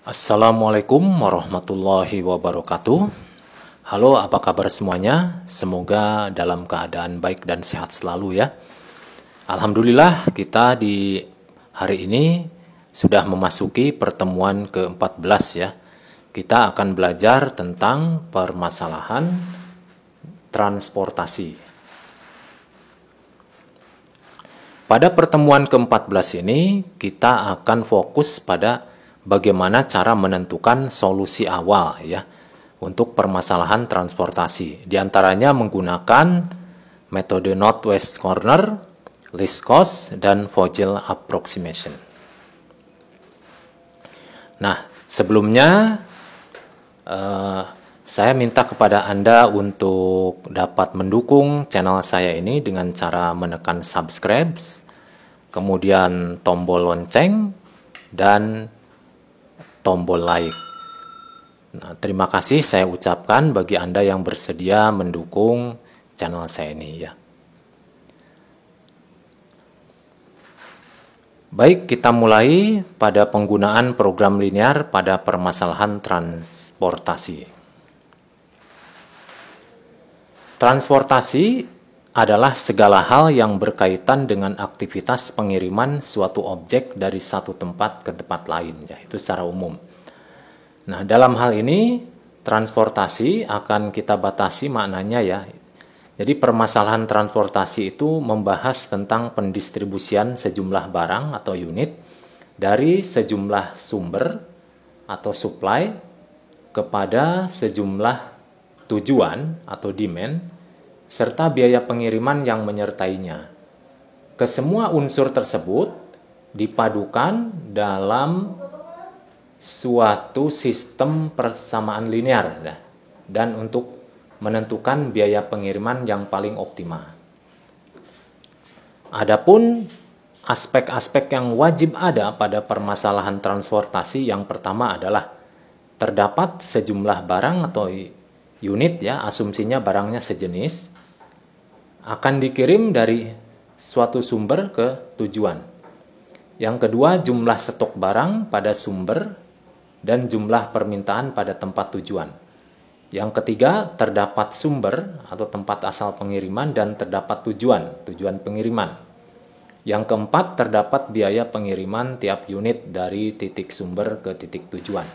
Assalamualaikum warahmatullahi wabarakatuh. Halo, apa kabar semuanya? Semoga dalam keadaan baik dan sehat selalu ya. Alhamdulillah, kita di hari ini sudah memasuki pertemuan ke-14 ya. Kita akan belajar tentang permasalahan transportasi. Pada pertemuan ke-14 ini, kita akan fokus pada bagaimana cara menentukan solusi awal ya untuk permasalahan transportasi. Di antaranya menggunakan metode Northwest Corner, Least Cost, dan Vogel Approximation. Nah, sebelumnya saya minta kepada Anda untuk dapat mendukung channel saya ini dengan cara menekan subscribe, kemudian tombol lonceng, dan tombol like. Nah, terima kasih saya ucapkan bagi Anda yang bersedia mendukung channel saya ini ya. Baik, kita mulai pada penggunaan program linear pada permasalahan transportasi. Transportasi adalah segala hal yang berkaitan dengan aktivitas pengiriman suatu objek dari satu tempat ke tempat lain, ya, itu secara umum. Nah, dalam hal ini transportasi akan kita batasi maknanya ya. Jadi permasalahan transportasi itu membahas tentang pendistribusian sejumlah barang atau unit dari sejumlah sumber atau supply kepada sejumlah tujuan atau demand serta biaya pengiriman yang menyertainya. Kesemua unsur tersebut dipadukan dalam suatu sistem persamaan linear dan untuk menentukan biaya pengiriman yang paling optimal. Adapun aspek-aspek yang wajib ada pada permasalahan transportasi yang pertama adalah terdapat sejumlah barang atau unit ya, asumsinya barangnya sejenis, akan dikirim dari suatu sumber ke tujuan. Yang kedua, jumlah stok barang pada sumber dan jumlah permintaan pada tempat tujuan. Yang ketiga, terdapat sumber atau tempat asal pengiriman dan terdapat tujuan pengiriman. Yang keempat, terdapat biaya pengiriman tiap unit dari titik sumber ke titik tujuan.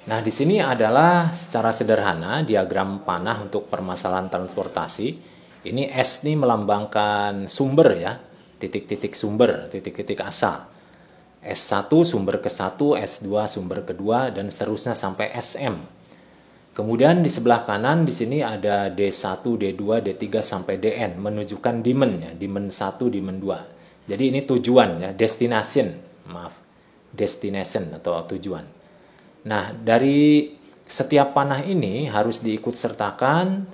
Nah, di sini adalah secara sederhana diagram panah untuk permasalahan transportasi. Ini S ini melambangkan sumber ya, titik-titik sumber, titik-titik asal. S1 sumber ke-1, S2 sumber kedua, dan seterusnya sampai SM. Kemudian di sebelah kanan di sini ada D1, D2, D3 sampai DN menunjukkan demand ya, demand 1, demand 2. Jadi ini tujuan ya, destination atau tujuan. Nah, dari setiap panah ini harus diikut sertakan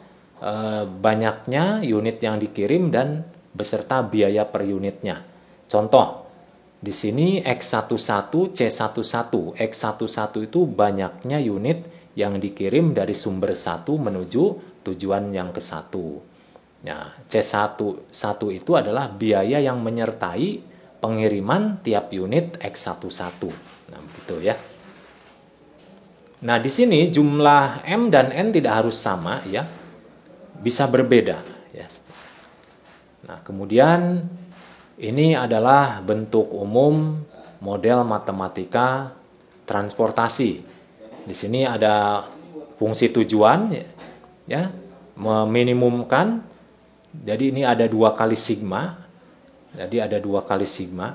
banyaknya unit yang dikirim dan beserta biaya per unitnya. Contoh, di sini X11, C11. X11 itu banyaknya unit yang dikirim dari sumber 1 menuju tujuan yang ke-1. Nah, C11 itu adalah biaya yang menyertai pengiriman tiap unit X11. Nah, begitu ya. Nah, di sini jumlah M dan N tidak harus sama ya. Bisa berbeda ya. Nah, kemudian ini adalah bentuk umum model matematika transportasi. Di sini ada fungsi tujuan ya, meminimumkan. Jadi ini ada 2 kali sigma. Jadi ada 2 kali sigma.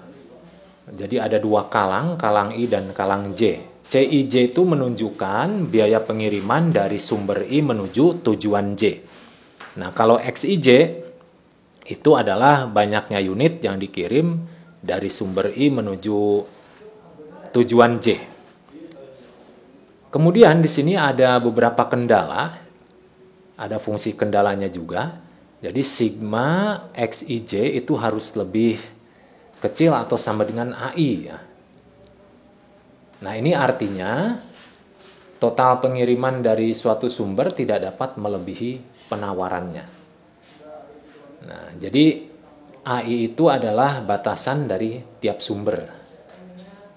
Jadi ada 2 kalang I dan kalang J. CIJ itu menunjukkan biaya pengiriman dari sumber I menuju tujuan J. Nah, kalau XIJ itu adalah banyaknya unit yang dikirim dari sumber I menuju tujuan J. Kemudian di sini ada beberapa kendala, ada fungsi kendalanya juga. Jadi sigma XIJ itu harus lebih kecil atau sama dengan AI ya. Nah, ini artinya total pengiriman dari suatu sumber tidak dapat melebihi penawarannya. Nah, jadi AI itu adalah batasan dari tiap sumber.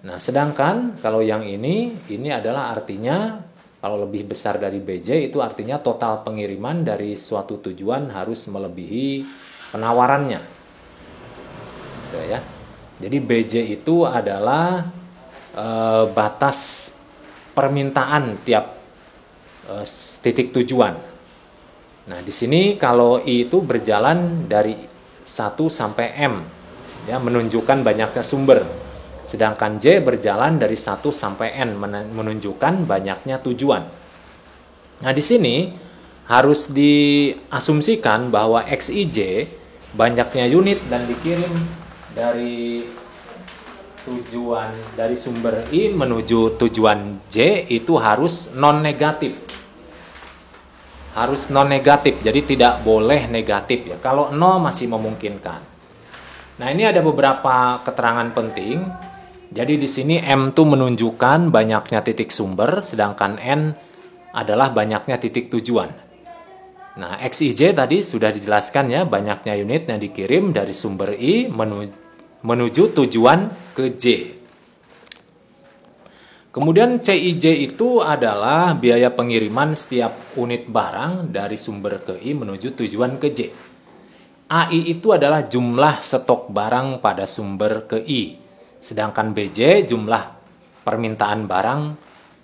Nah, sedangkan kalau yang ini adalah artinya kalau lebih besar dari BJ itu artinya total pengiriman dari suatu tujuan harus melebihi penawarannya. Gitu ya. Jadi BJ itu adalah batas permintaan tiap titik tujuan. Nah, di sini kalau I itu berjalan dari 1 sampai M, ya, menunjukkan banyaknya sumber. Sedangkan J berjalan dari 1 sampai N, menunjukkan banyaknya tujuan. Nah, di sini harus diasumsikan bahwa XIJ, banyaknya unit dan dikirim dari tujuan dari sumber I menuju tujuan J itu harus non-negatif. Harus non-negatif, jadi tidak boleh negatif ya. Kalau 0 masih memungkinkan. Nah, ini ada beberapa keterangan penting. Jadi di sini M itu menunjukkan banyaknya titik sumber, sedangkan N adalah banyaknya titik tujuan. Nah, XIJ tadi sudah dijelaskan ya, banyaknya unit yang dikirim dari sumber I menuju tujuan ke J. Kemudian CIJ itu adalah biaya pengiriman setiap unit barang dari sumber ke I menuju tujuan ke J. AI itu adalah jumlah stok barang pada sumber ke I. Sedangkan BJ jumlah permintaan barang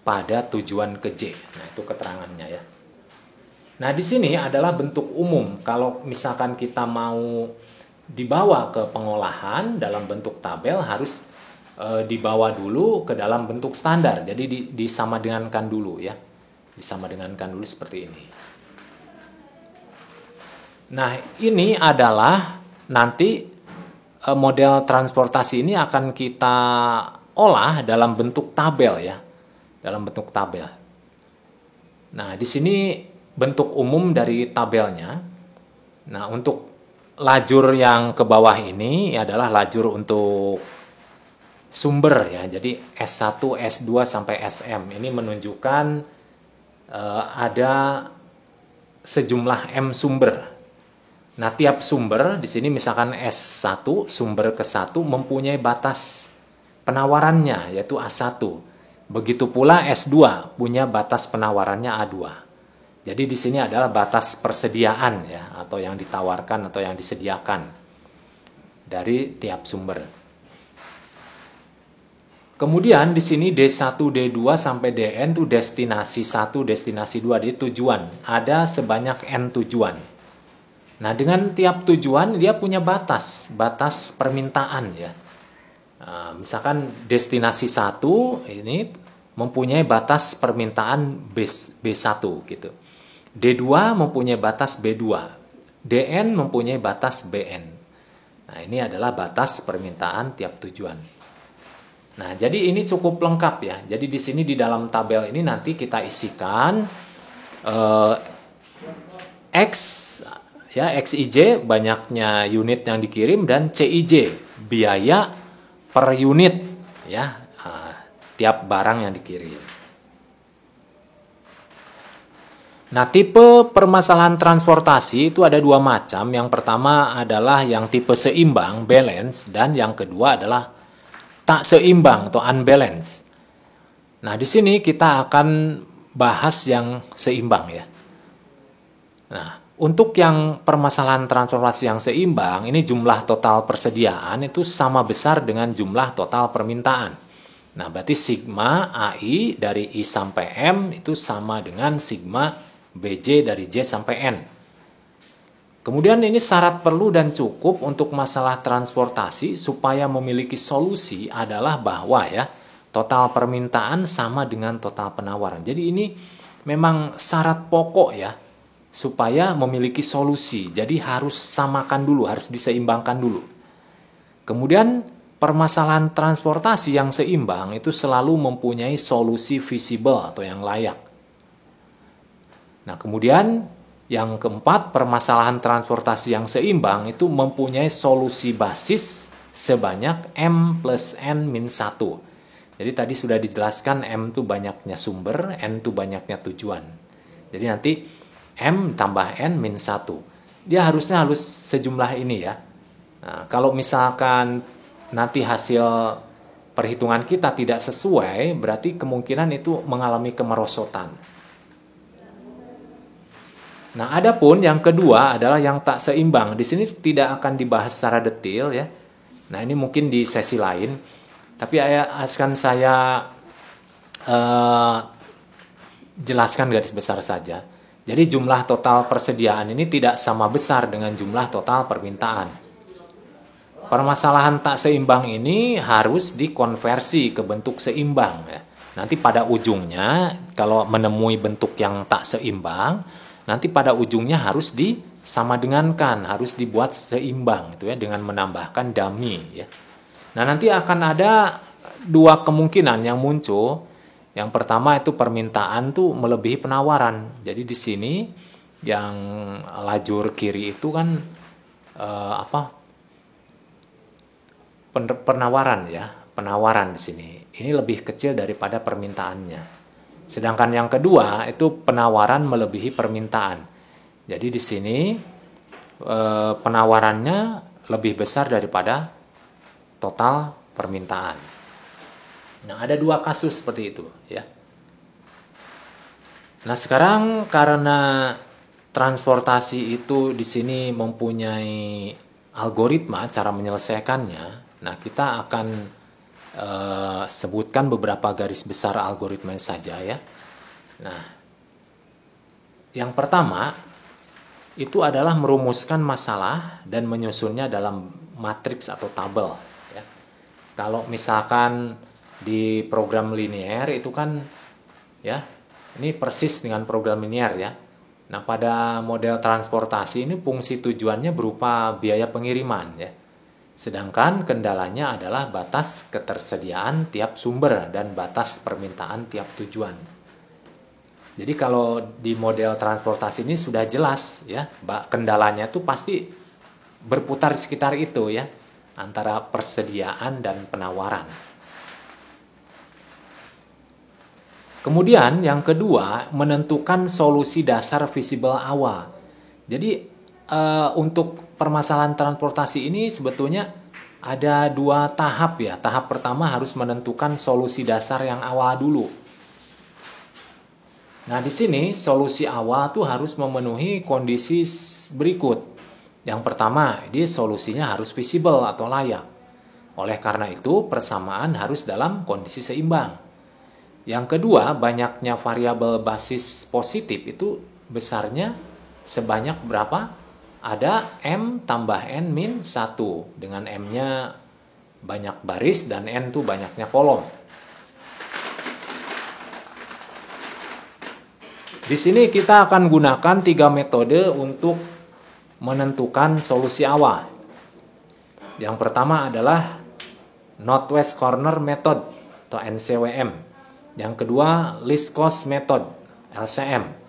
pada tujuan ke J. Nah, itu keterangannya ya. Nah, di sini adalah bentuk umum. Kalau misalkan kita mau dibawa ke pengolahan dalam bentuk tabel harus dibawa dulu ke dalam bentuk standar. Jadi disamadengankan dulu ya. Disamadengankan dulu seperti ini. Nah, ini adalah nanti model transportasi ini akan kita olah dalam bentuk tabel ya. Dalam bentuk tabel. Nah, di sini bentuk umum dari tabelnya. Nah, untuk lajur yang ke bawah ini adalah lajur untuk sumber ya. Jadi S1, S2 sampai SM ini menunjukkan ada sejumlah M sumber. Nah, tiap sumber di sini misalkan S1 sumber ke-1 mempunyai batas penawarannya yaitu A1. Begitu pula S2 punya batas penawarannya A2. Jadi di sini adalah batas persediaan ya, atau yang ditawarkan atau yang disediakan dari tiap sumber. Kemudian di sini D1, D2 sampai DN itu destinasi 1, destinasi 2 di tujuan. Ada sebanyak N tujuan. Nah, dengan tiap tujuan dia punya batas permintaan ya. Nah, misalkan destinasi 1 ini mempunyai batas permintaan B1 gitu. D2 mempunyai batas B2. DN mempunyai batas BN. Nah, ini adalah batas permintaan tiap tujuan. Nah, jadi ini cukup lengkap ya. Jadi di sini di dalam tabel ini nanti kita isikan X ya, XIJ banyaknya unit yang dikirim dan CIJ biaya per unit ya, tiap barang yang dikirim. Nah, tipe permasalahan transportasi itu ada dua macam. Yang pertama adalah yang tipe seimbang, balance, dan yang kedua adalah tak seimbang atau unbalance. Nah, di sini kita akan bahas yang seimbang ya. Nah, untuk yang permasalahan transportasi yang seimbang, ini jumlah total persediaan itu sama besar dengan jumlah total permintaan. Nah, berarti sigma AI dari I sampai M itu sama dengan sigma BJ dari J sampai N. Kemudian ini syarat perlu dan cukup untuk masalah transportasi supaya memiliki solusi adalah bahwa ya total permintaan sama dengan total penawaran. Jadi ini memang syarat pokok ya supaya memiliki solusi. Jadi harus samakan dulu, harus diseimbangkan dulu. Kemudian permasalahan transportasi yang seimbang itu selalu mempunyai solusi visible atau yang layak. Nah, kemudian yang keempat, permasalahan transportasi yang seimbang itu mempunyai solusi basis sebanyak M plus N min 1. Jadi tadi sudah dijelaskan M itu banyaknya sumber, N itu banyaknya tujuan. Jadi nanti M tambah N min 1. Dia harus sejumlah ini ya. Nah, kalau misalkan nanti hasil perhitungan kita tidak sesuai, berarti kemungkinan itu mengalami kemerosotan. Nah, adapun yang kedua adalah yang tak seimbang. Di sini tidak akan dibahas secara detail ya. Nah, ini mungkin di sesi lain. Tapi akan saya jelaskan garis besar saja. Jadi jumlah total persediaan ini tidak sama besar dengan jumlah total permintaan. Permasalahan tak seimbang ini harus dikonversi ke bentuk seimbang ya. Nanti pada ujungnya kalau menemui bentuk yang tak seimbang, nanti pada ujungnya harus disamadengankan, harus dibuat seimbang itu ya dengan menambahkan dummy ya. Nah, nanti akan ada dua kemungkinan yang muncul. Yang pertama itu permintaan tuh melebihi penawaran. Jadi di sini yang lajur kiri itu kan penawaran ya, penawaran di sini. Ini lebih kecil daripada permintaannya. Sedangkan yang kedua itu penawaran melebihi permintaan. Jadi di sini penawarannya lebih besar daripada total permintaan. Nah, ada dua kasus seperti itu ya. Nah, sekarang karena transportasi itu di sini mempunyai algoritma cara menyelesaikannya, nah kita akan sebutkan beberapa garis besar algoritma saja ya. Nah, yang pertama itu adalah merumuskan masalah dan menyusunnya dalam matriks atau tabel ya. Kalau misalkan di program linear itu kan ya, ini persis dengan program linear ya. Nah, pada model transportasi ini fungsi tujuannya berupa biaya pengiriman ya. Sedangkan kendalanya adalah batas ketersediaan tiap sumber dan batas permintaan tiap tujuan. Jadi kalau di model transportasi ini sudah jelas ya, kendalanya itu pasti berputar sekitar itu ya, antara persediaan dan penawaran. Kemudian yang kedua, menentukan solusi dasar visible awal. Jadi untuk permasalahan transportasi ini sebetulnya ada dua tahap ya. Tahap pertama harus menentukan solusi dasar yang awal dulu. Nah, di sini solusi awal tuh harus memenuhi kondisi berikut. Yang pertama, ini solusinya harus visible atau layak. Oleh karena itu, persamaan harus dalam kondisi seimbang. Yang kedua, banyaknya variabel basis positif itu besarnya sebanyak berapa? Ada M tambah N min 1. Dengan M-nya banyak baris dan N itu banyaknya kolom. Di sini kita akan gunakan 3 metode untuk menentukan solusi awal. Yang pertama adalah Northwest Corner Method atau NCWM. Yang kedua Least Cost Method LCM.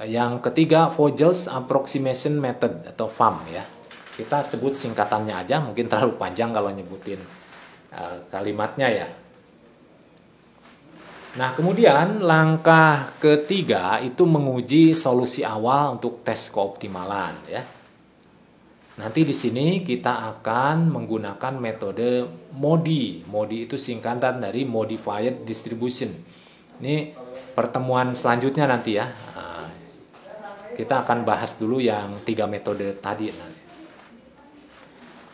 Yang ketiga Vogel's Approximation Method atau FAM ya. Kita sebut singkatannya aja, mungkin terlalu panjang kalau nyebutin kalimatnya ya. Nah, kemudian langkah ketiga itu menguji solusi awal untuk tes keoptimalan ya. Nanti di sini kita akan menggunakan metode MODI. MODI itu singkatan dari Modified Distribution. Ini pertemuan selanjutnya nanti ya. Kita akan bahas dulu yang 3 metode tadi nanti.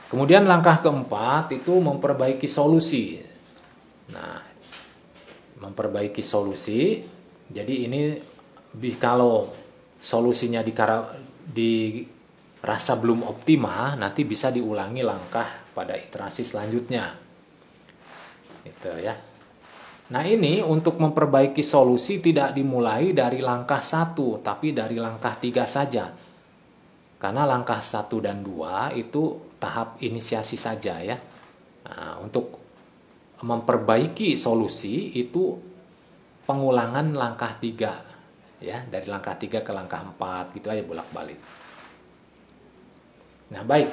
Kemudian langkah keempat itu memperbaiki solusi. Nah, memperbaiki solusi. Jadi ini kalau solusinya dirasa belum optimal, nanti bisa diulangi langkah pada iterasi selanjutnya. Gitu ya. Nah, ini untuk memperbaiki solusi tidak dimulai dari langkah 1, tapi dari langkah 3 saja. Karena langkah 1 dan 2 itu tahap inisiasi saja ya. Nah, untuk memperbaiki solusi itu pengulangan langkah 3 ya, dari langkah 3 ke langkah 4 gitu aja bolak-balik. Nah, baik.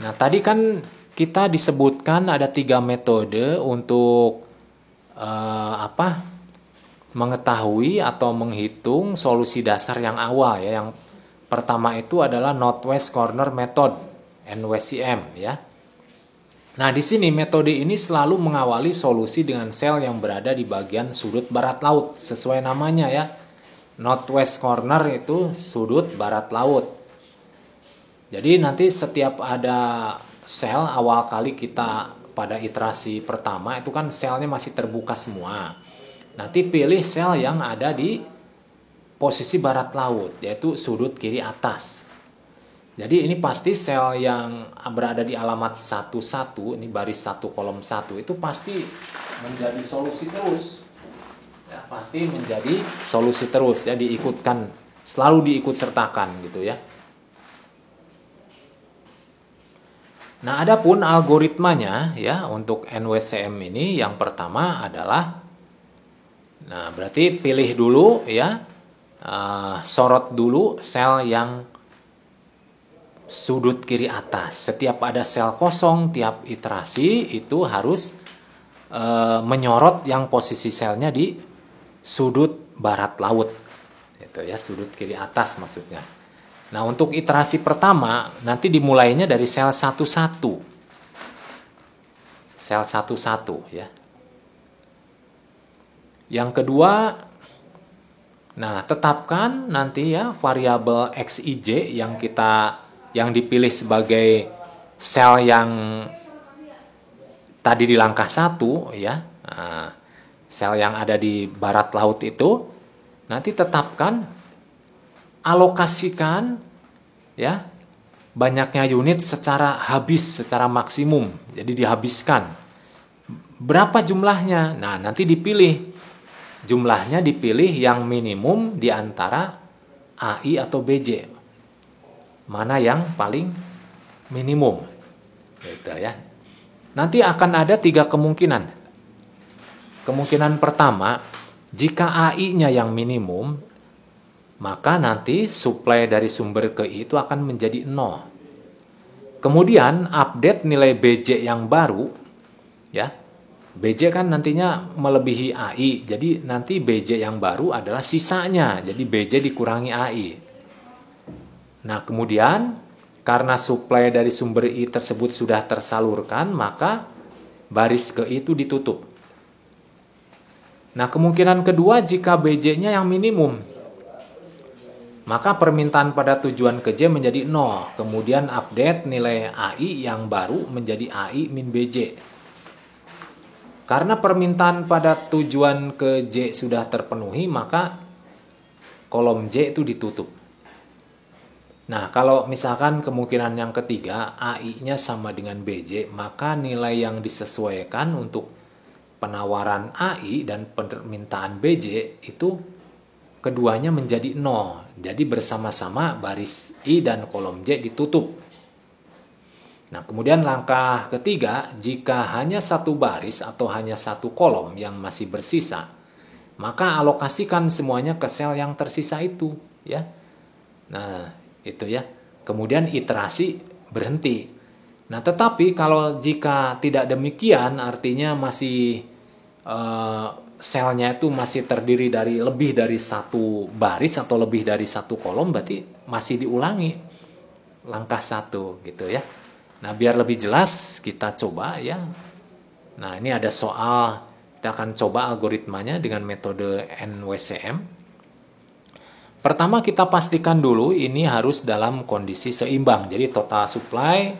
Nah, tadi kan kita disebutkan ada 3 metode untuk mengetahui atau menghitung solusi dasar yang awal ya. Yang pertama itu adalah Northwest Corner Method NWCM ya. Nah, di sini metode ini selalu mengawali solusi dengan sel yang berada di bagian sudut barat laut. Sesuai namanya ya, northwest corner itu sudut barat laut. Jadi nanti setiap ada sel awal kali kita pada iterasi pertama itu kan selnya masih terbuka semua. Nanti pilih sel yang ada di posisi barat laut, yaitu sudut kiri atas. Jadi ini pasti sel yang berada di alamat 11, ini baris 1 kolom 1 itu pasti menjadi solusi terus. Ya, pasti menjadi solusi terus ya, diikutkan, selalu diikut sertakan gitu ya. Nah, adapun algoritmanya ya untuk NWCM ini yang pertama adalah, nah berarti pilih dulu ya, sorot dulu sel yang sudut kiri atas. Setiap ada sel kosong tiap iterasi itu harus menyorot yang posisi selnya di sudut barat laut. Itu ya, sudut kiri atas maksudnya. Nah, untuk iterasi pertama nanti dimulainya dari sel 11. Sel 11 ya. Yang kedua, nah tetapkan nanti ya variabel xij yang dipilih sebagai sel yang tadi di langkah 1 ya. Nah, sel yang ada di barat laut itu nanti tetapkan, alokasikan ya banyaknya unit secara maksimum. Jadi dihabiskan. Berapa jumlahnya? Nah, nanti dipilih. Jumlahnya dipilih yang minimum di antara AI atau BJ. Mana yang paling minimum. Gitu ya. Nanti akan ada 3 kemungkinan. Kemungkinan pertama, jika AI-nya yang minimum, maka nanti suplai dari sumber ke I itu akan menjadi 0. Kemudian update nilai BJ yang baru ya. BJ kan nantinya melebihi AI. Jadi nanti BJ yang baru adalah sisanya. Jadi BJ dikurangi AI. Nah, kemudian karena suplai dari sumber I tersebut sudah tersalurkan, maka baris ke I itu ditutup. Nah, kemungkinan kedua jika BJ-nya yang minimum, maka permintaan pada tujuan ke J menjadi 0. Kemudian update nilai AI yang baru menjadi AI min BJ. Karena permintaan pada tujuan ke J sudah terpenuhi, maka kolom J itu ditutup. Nah, kalau misalkan kemungkinan yang ketiga, AI-nya sama dengan BJ, maka nilai yang disesuaikan untuk penawaran AI dan permintaan BJ itu keduanya menjadi 0. Jadi bersama-sama baris I dan kolom J ditutup. Nah, kemudian langkah ketiga, jika hanya satu baris atau hanya satu kolom yang masih bersisa, maka alokasikan semuanya ke sel yang tersisa itu ya. Nah, itu ya. Kemudian iterasi berhenti. Nah, tetapi kalau jika tidak demikian, artinya masih selnya itu masih terdiri dari lebih dari satu baris atau lebih dari satu kolom, berarti masih diulangi langkah 1 gitu ya. Nah, biar lebih jelas kita coba ya. Nah, ini ada soal, kita akan coba algoritmanya dengan metode NWCM. Pertama kita pastikan dulu ini harus dalam kondisi seimbang. Jadi total supply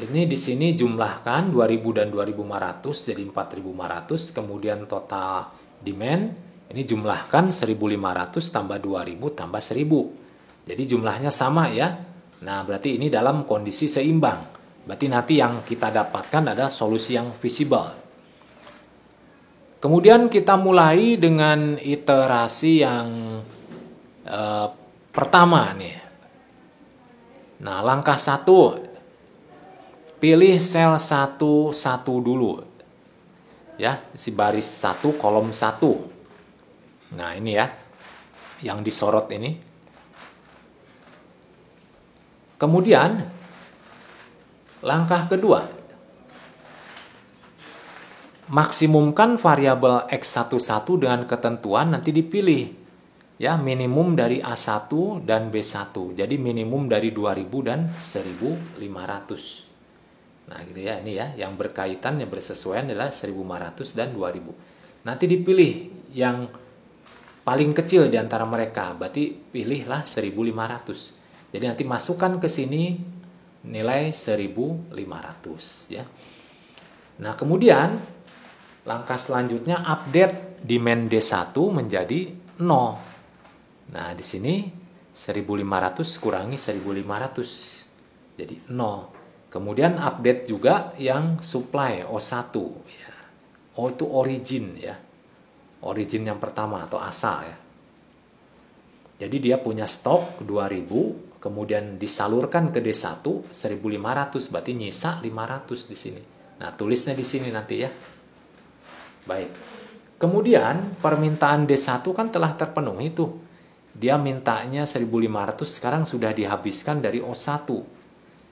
ini di sini jumlahkan 2000 dan 2500 jadi 4500, kemudian total demand ini jumlahkan 1500 tambah 2000 tambah 1000. Jadi jumlahnya sama ya. Nah, berarti ini dalam kondisi seimbang. Berarti nanti yang kita dapatkan adalah solusi yang visible. Kemudian kita mulai dengan iterasi yang pertama nih. Nah, langkah 1, pilih sel 11 dulu. Ya, si baris 1 kolom 1. Nah, ini ya yang disorot ini. Kemudian langkah kedua, maksimumkan variabel X11 dengan ketentuan nanti dipilih ya minimum dari A1 dan B1. Jadi minimum dari 2000 dan 1500. Nah gitu ya, ini ya yang berkaitan, yang bersesuaian adalah 1.500 dan 2.000. Nanti dipilih yang paling kecil di antara mereka, berarti pilihlah 1.500. Jadi nanti masukkan ke sini nilai 1.500 ya. Nah kemudian langkah selanjutnya update demand D1 menjadi 0. Nah di sini 1.500 kurangi 1.500 jadi 0. Kemudian update juga yang supply O1 ya. O itu origin ya. Origin yang pertama atau asal ya. Jadi dia punya stok 2.000, kemudian disalurkan ke D1 1.500, berarti nyisa 500 di sini. Nah, tulisnya di sini nanti ya. Baik. Kemudian permintaan D1 kan telah terpenuhi tuh. Dia mintanya 1.500, sekarang sudah dihabiskan dari O1.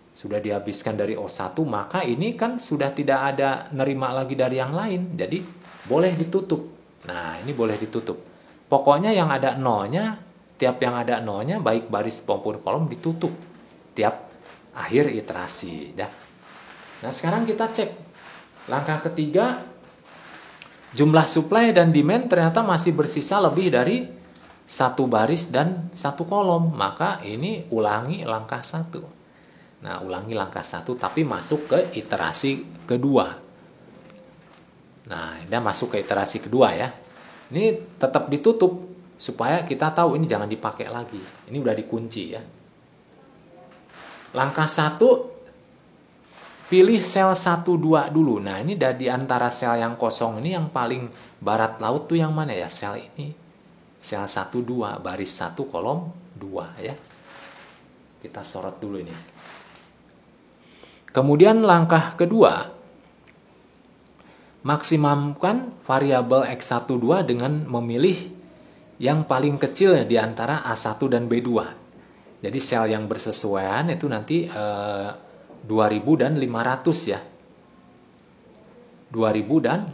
Sudah dihabiskan dari O1, maka ini kan sudah tidak ada nerima lagi dari yang lain. Jadi boleh ditutup. Nah, ini boleh ditutup. Pokoknya yang ada nolnya, tiap yang ada nolnya, baik baris maupun kolom ditutup. Tiap akhir iterasi. Ya. Nah, sekarang kita cek. Langkah ketiga, jumlah supply dan demand ternyata masih bersisa lebih dari satu baris dan satu kolom. Maka ini ulangi langkah 1. Nah, ulangi langkah 1 tapi masuk ke iterasi kedua. Nah, ini masuk ke iterasi kedua ya. Ini tetap ditutup supaya kita tahu ini jangan dipakai lagi. Ini udah dikunci ya. Langkah 1, pilih sel 1, 2 dulu. Nah, ini dari antara sel yang kosong ini yang paling barat laut tuh yang mana ya? Sel ini. Sel 1, 2, baris 1, kolom 2 ya. Kita sorot dulu ini. Kemudian langkah kedua, maksimumkan variabel X12 dengan memilih yang paling kecil di antara A1 dan B2. Jadi sel yang bersesuaian itu nanti 2000 dan 500 ya. 2000 dan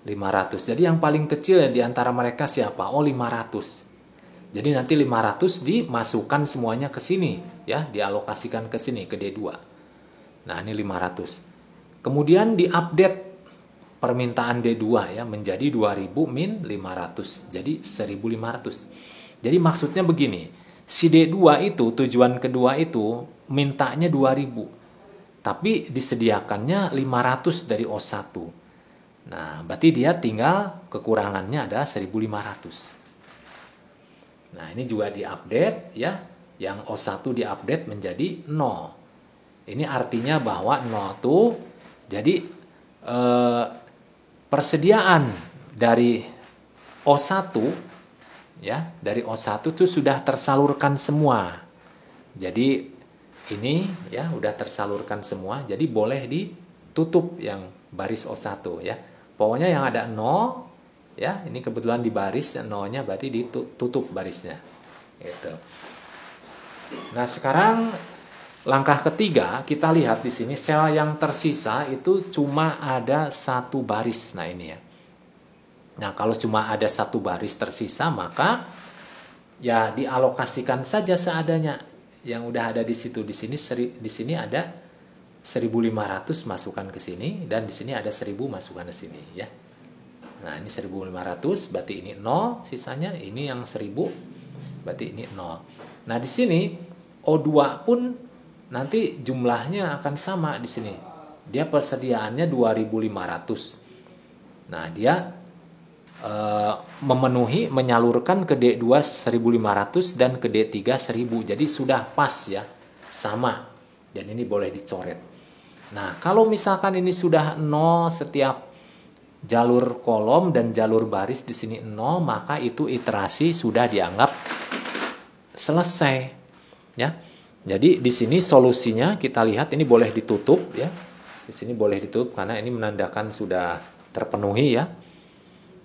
500. Jadi yang paling kecil di antara mereka siapa? Oh, 500. Jadi nanti 500 dimasukkan semuanya ke sini ya, dialokasikan ke sini ke D2. Nah, ini 500. Kemudian diupdate permintaan D2 ya menjadi 2000 min 500. Jadi 1500. Jadi maksudnya begini, si D2 itu tujuan kedua itu mintanya 2000. Tapi disediakannya 500 dari O1. Nah, berarti dia tinggal kekurangannya ada 1500. Nah, ini juga diupdate ya. Yang O1 diupdate menjadi 0. Ini artinya bahwa 0 itu jadi persediaan dari O1 ya, dari O1 itu sudah tersalurkan semua. Jadi ini ya udah tersalurkan semua, jadi boleh ditutup yang baris O1 ya. Pokoknya yang ada 0 ya, ini kebetulan di baris 0-nya berarti ditutup barisnya. Gitu. Nah, sekarang langkah ketiga, kita lihat di sini sel yang tersisa itu cuma ada satu baris. Nah, ini ya. Nah, kalau cuma ada satu baris tersisa, maka ya dialokasikan saja seadanya yang udah ada di situ. Di sini ada 1500 masukkan ke sini dan di sini ada 1000 masukkan ke sini ya. Nah, ini 1500 berarti ini 0 sisanya, ini yang 1000 berarti ini 0. Nah, di sini O2 pun nanti jumlahnya akan sama di sini. Dia persediaannya 2500. Nah, dia menyalurkan ke D2 1500 dan ke D3 1000. Jadi sudah pas ya, sama. Dan ini boleh dicoret. Nah, kalau misalkan ini sudah 0 setiap jalur kolom dan jalur baris di sini 0, maka itu iterasi sudah dianggap selesai ya. Jadi di sini solusinya kita lihat ini boleh ditutup ya. Di sini boleh ditutup karena ini menandakan sudah terpenuhi ya.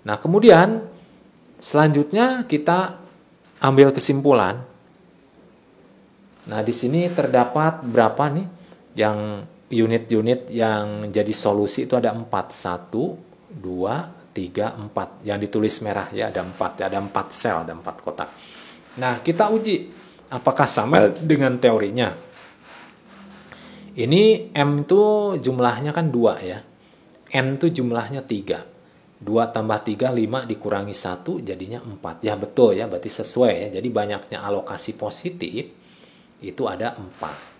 Nah, kemudian selanjutnya kita ambil kesimpulan. Nah, di sini terdapat berapa nih yang unit-unit yang jadi solusi itu ada 4. 1, 2, 3, 4. Yang ditulis merah ya ada 4. Ada 4 sel, ada 4 kotak. Nah, kita uji apakah sama dengan teorinya. Ini M itu jumlahnya kan 2 ya. N itu jumlahnya 3. 2 tambah 3, 5 dikurangi 1 jadinya 4. Ya betul ya, berarti sesuai ya. Jadi banyaknya alokasi positif itu ada 4.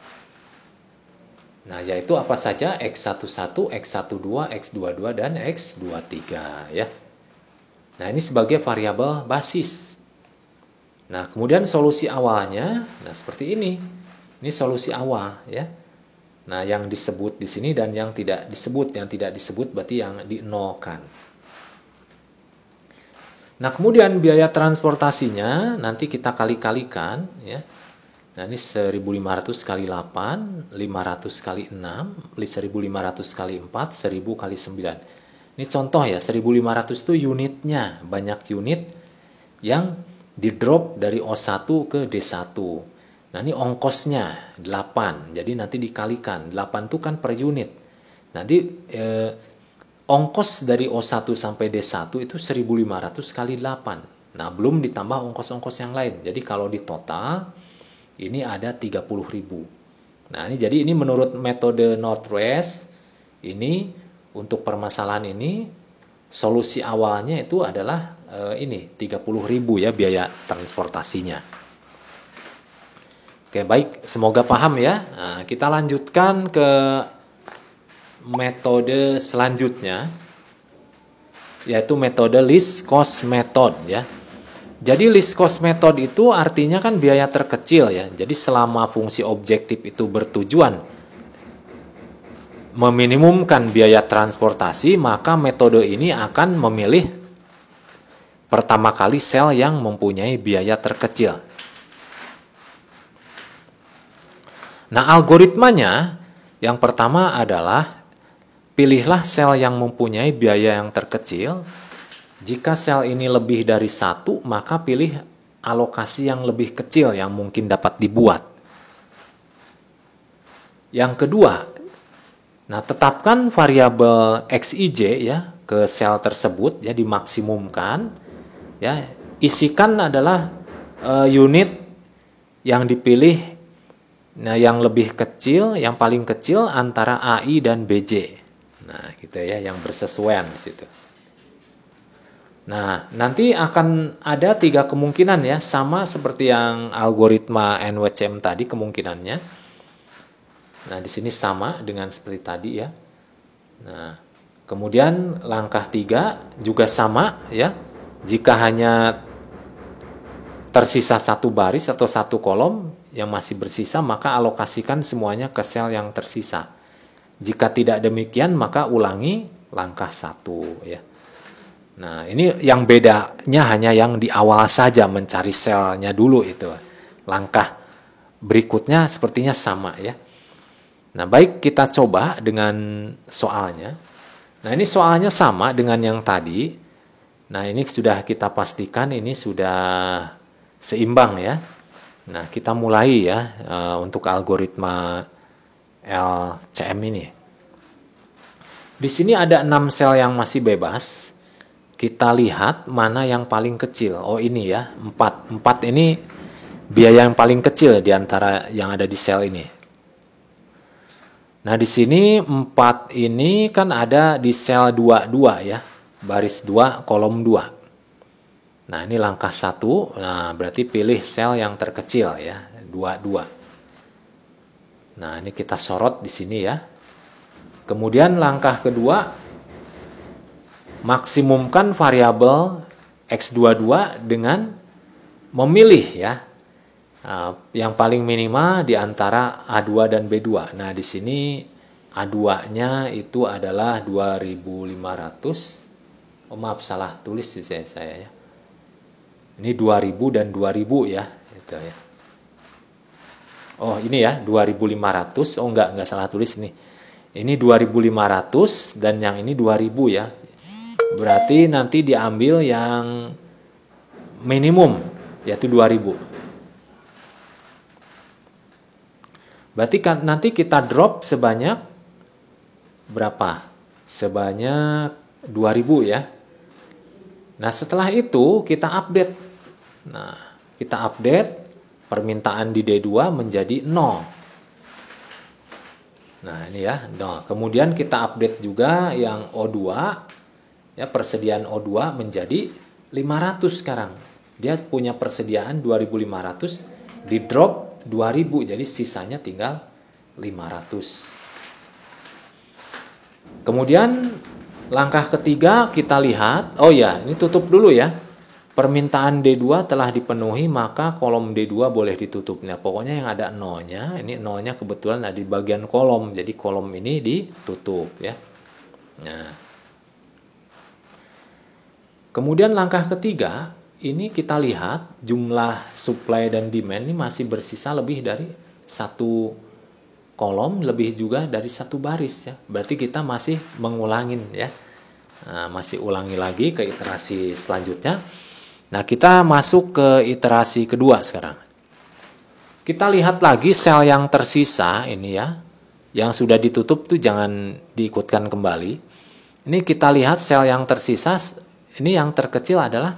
Nah, yaitu apa saja? X11, X12, X22, dan X23 ya. Nah, ini sebagai variabel basis. Nah, kemudian solusi awalnya, nah seperti ini. Ini solusi awal ya. Nah, yang disebut di sini dan yang tidak disebut. Yang tidak disebut berarti yang dinolkan. Nah, kemudian biaya transportasinya nanti kita kali-kalikan ya. Nah, ini 1500 kali 8, 500 kali 6, 1500 kali 4, 1000 kali 9. Ini contoh ya, 1500 itu unitnya, banyak unit yang di drop dari O1 ke D1. Nah, ini ongkosnya 8, jadi nanti dikalikan. 8 itu kan per unit. Nanti ongkos dari O1 sampai D1 itu 1500 kali 8. Nah, belum ditambah ongkos-ongkos yang lain. Jadi kalau di total ini ada 30.000. Nah, jadi ini menurut metode Northwest, ini untuk permasalahan ini solusi awalnya itu adalah ini 30.000 ya biaya transportasinya. Oke, baik, semoga paham ya. Nah, kita lanjutkan ke metode selanjutnya, yaitu metode least cost method ya. Jadi least cost method itu artinya kan biaya terkecil ya. Jadi selama fungsi objektif itu bertujuan meminimumkan biaya transportasi, maka metode ini akan memilih pertama kali sel yang mempunyai biaya terkecil. Nah, algoritmanya yang pertama adalah pilihlah sel yang mempunyai biaya yang terkecil. Jika sel ini lebih dari 1, maka pilih alokasi yang lebih kecil yang mungkin dapat dibuat. Yang kedua, nah tetapkan variabel Xij ya ke sel tersebut ya, dimaksimumkan ya. Isikan adalah unit yang dipilih, nah yang lebih kecil, yang paling kecil antara AI dan BJ. Nah, gitu ya, yang bersesuaian di situ. Nah, nanti akan ada 3 kemungkinan ya, sama seperti yang algoritma NWCM tadi kemungkinannya. Nah, di sini sama dengan seperti tadi ya. Nah, kemudian langkah 3 juga sama ya. Jika hanya tersisa 1 baris atau 1 kolom yang masih bersisa, maka alokasikan semuanya ke sel yang tersisa. Jika tidak demikian, maka ulangi langkah 1 ya. Nah, ini yang bedanya hanya yang di awal saja, mencari selnya dulu itu. Langkah berikutnya sepertinya sama ya. Nah, baik, kita coba dengan soalnya. Nah, ini soalnya sama dengan yang tadi. Nah, ini sudah kita pastikan ini sudah seimbang ya. Nah, kita mulai ya untuk algoritma LCM ini. Di sini ada 6 sel yang masih bebas. Kita lihat mana yang paling kecil. Oh, ini ya, 4. 4 ini biaya yang paling kecil di antara yang ada di sel ini. Nah, di sini 4 ini kan ada di sel 22 ya. Baris 2, kolom 2. Nah, ini langkah 1. Nah, berarti pilih sel yang terkecil ya, 22. Nah, ini kita sorot di sini ya. Kemudian langkah kedua, maksimumkan variabel X22 dengan memilih ya yang paling minimal di antara A2 dan B2. Nah, di sini A2-nya itu adalah 2500. Oh, maaf, salah tulis sih saya ya. Ini 2000 dan 2000 ya, gitu ya. Oh, ini ya 2500. Oh, enggak salah tulis nih. Ini 2500 dan yang ini 2000 ya. Berarti nanti diambil yang minimum, yaitu 2000. Berarti kan nanti kita drop sebanyak berapa? Sebanyak 2000 ya. Nah, setelah itu kita update. Nah, kita update permintaan di D2 menjadi 0. Nah, ini ya. Nah, kemudian kita update juga yang O2, ya, persediaan O2 menjadi 500 sekarang. Dia punya persediaan 2.500, di drop 2.000, jadi sisanya tinggal 500. Kemudian langkah ketiga kita lihat, oh ya, ini tutup dulu ya. Permintaan D2 telah dipenuhi, maka kolom D2 boleh ditutup. Nah, pokoknya yang ada nolnya, ini nolnya kebetulan ada di bagian kolom, jadi kolom ini ditutup ya. Nah, kemudian langkah ketiga, ini kita lihat jumlah supply dan demand ini masih bersisa lebih dari satu kolom, lebih juga dari satu baris ya. Berarti kita masih mengulangin ya. Nah, masih ulangi lagi ke iterasi selanjutnya. Nah, kita masuk ke iterasi kedua sekarang. Kita lihat lagi sel yang tersisa ini ya. Yang sudah ditutup tuh jangan diikutkan kembali. Ini kita lihat sel yang tersisa, ini yang terkecil adalah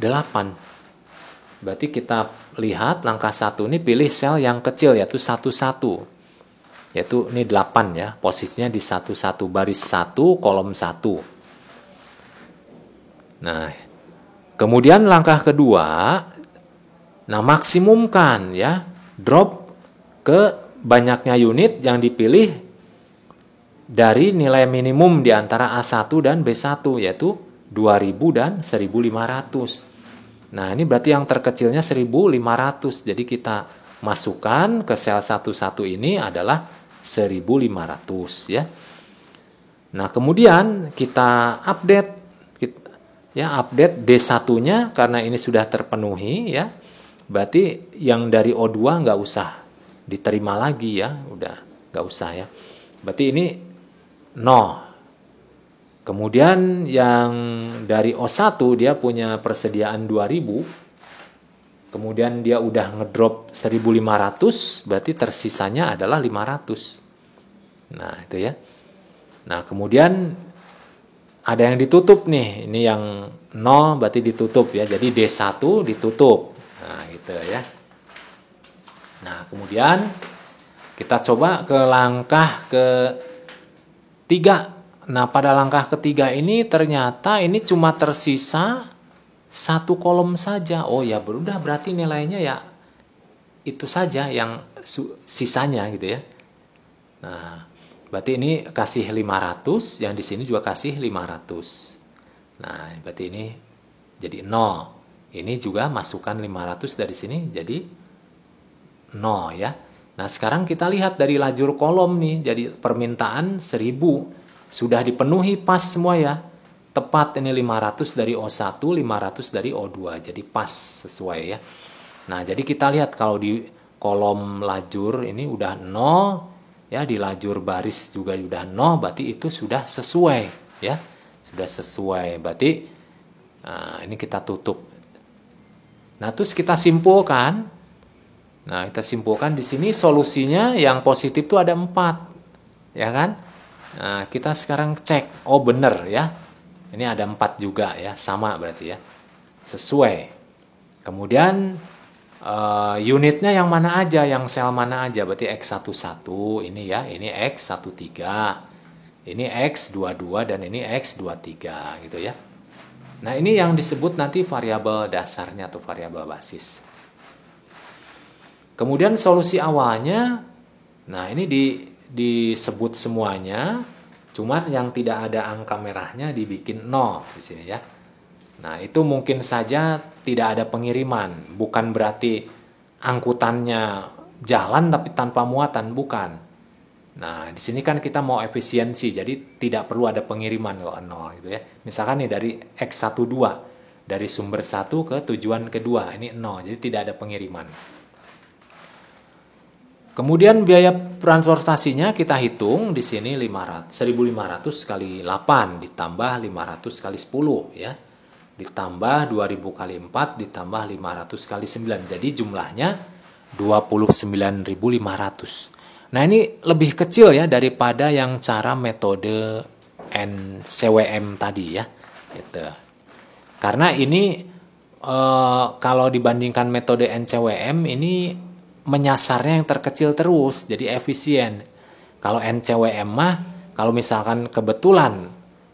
8. Berarti kita lihat langkah 1 ini pilih sel yang kecil yaitu 11. Yaitu ini 8 ya. Posisinya di 11 baris 1 kolom 1. Nah, kemudian langkah kedua, nah maksimumkan ya, drop ke banyaknya unit yang dipilih dari nilai minimum di antara A1 dan B1, yaitu 2000 dan 1500. Nah, ini berarti yang terkecilnya 1500, jadi kita masukkan ke sel 11 ini adalah 1500 ya. Nah, kemudian kita update ya, update D1-nya karena ini sudah terpenuhi ya. Berarti yang dari O2 nggak usah diterima lagi ya, udah nggak usah ya. Berarti ini 0. Kemudian yang dari O1 dia punya persediaan 2000. Kemudian dia udah ngedrop 1500, berarti tersisanya adalah 500. Nah, itu ya. Nah, kemudian ada yang ditutup nih, ini yang 0 berarti ditutup ya, jadi D1 ditutup. Nah, gitu ya. Nah, kemudian kita coba ke langkah ketiga. Nah, pada langkah ketiga ini ternyata ini cuma tersisa satu kolom saja. Oh ya, berudah berarti nilainya ya itu saja yang sisanya gitu ya. Nah, berarti ini kasih 500, yang di sini juga kasih 500. Nah, berarti ini jadi 0. Ini juga masukkan 500 dari sini jadi 0 ya. Nah, sekarang kita lihat dari lajur kolom nih, jadi permintaan 1000 sudah dipenuhi pas semua ya. Tepat ini 500 dari O1, 500 dari O2. Jadi pas sesuai ya. Nah, jadi kita lihat kalau di kolom lajur ini udah 0 ya, di lajur baris juga udah 0, berarti itu sudah sesuai ya. Sudah sesuai. Berarti ini kita tutup. Nah, terus kita simpulkan. Nah, kita simpulkan di sini solusinya yang positif itu ada 4. Ya kan? Nah, kita sekarang cek. Oh, benar ya. Ini ada 4 juga ya, sama berarti ya. Sesuai. Kemudian unitnya yang mana aja, yang sel mana aja, berarti X11 ini ya, ini X13, ini X22 dan ini X23 gitu ya. Nah, ini yang disebut nanti variabel dasarnya atau variabel basis. Kemudian solusi awalnya, nah ini disebut semuanya, cuman yang tidak ada angka merahnya dibikin 0 di sini ya. Nah, itu mungkin saja tidak ada pengiriman, bukan berarti angkutannya jalan tapi tanpa muatan, bukan. Nah, di sini kan kita mau efisiensi, jadi tidak perlu ada pengiriman kalau 0 gitu ya. Misalkan nih dari X12, dari sumber 1 ke tujuan kedua, ini 0, jadi tidak ada pengiriman. Kemudian biaya transportasinya kita hitung di sini 1500 kali 8 ditambah 500 kali 10 ya. Ditambah 2000 kali 4 ditambah 500 kali 9. Jadi jumlahnya 29.500. Nah, ini lebih kecil ya daripada yang cara metode NCWM tadi ya. Gitu. Karena ini kalau dibandingkan metode NCWM ini menyasarnya yang terkecil terus, jadi efisien. Kalau NCWM mah kalau misalkan kebetulan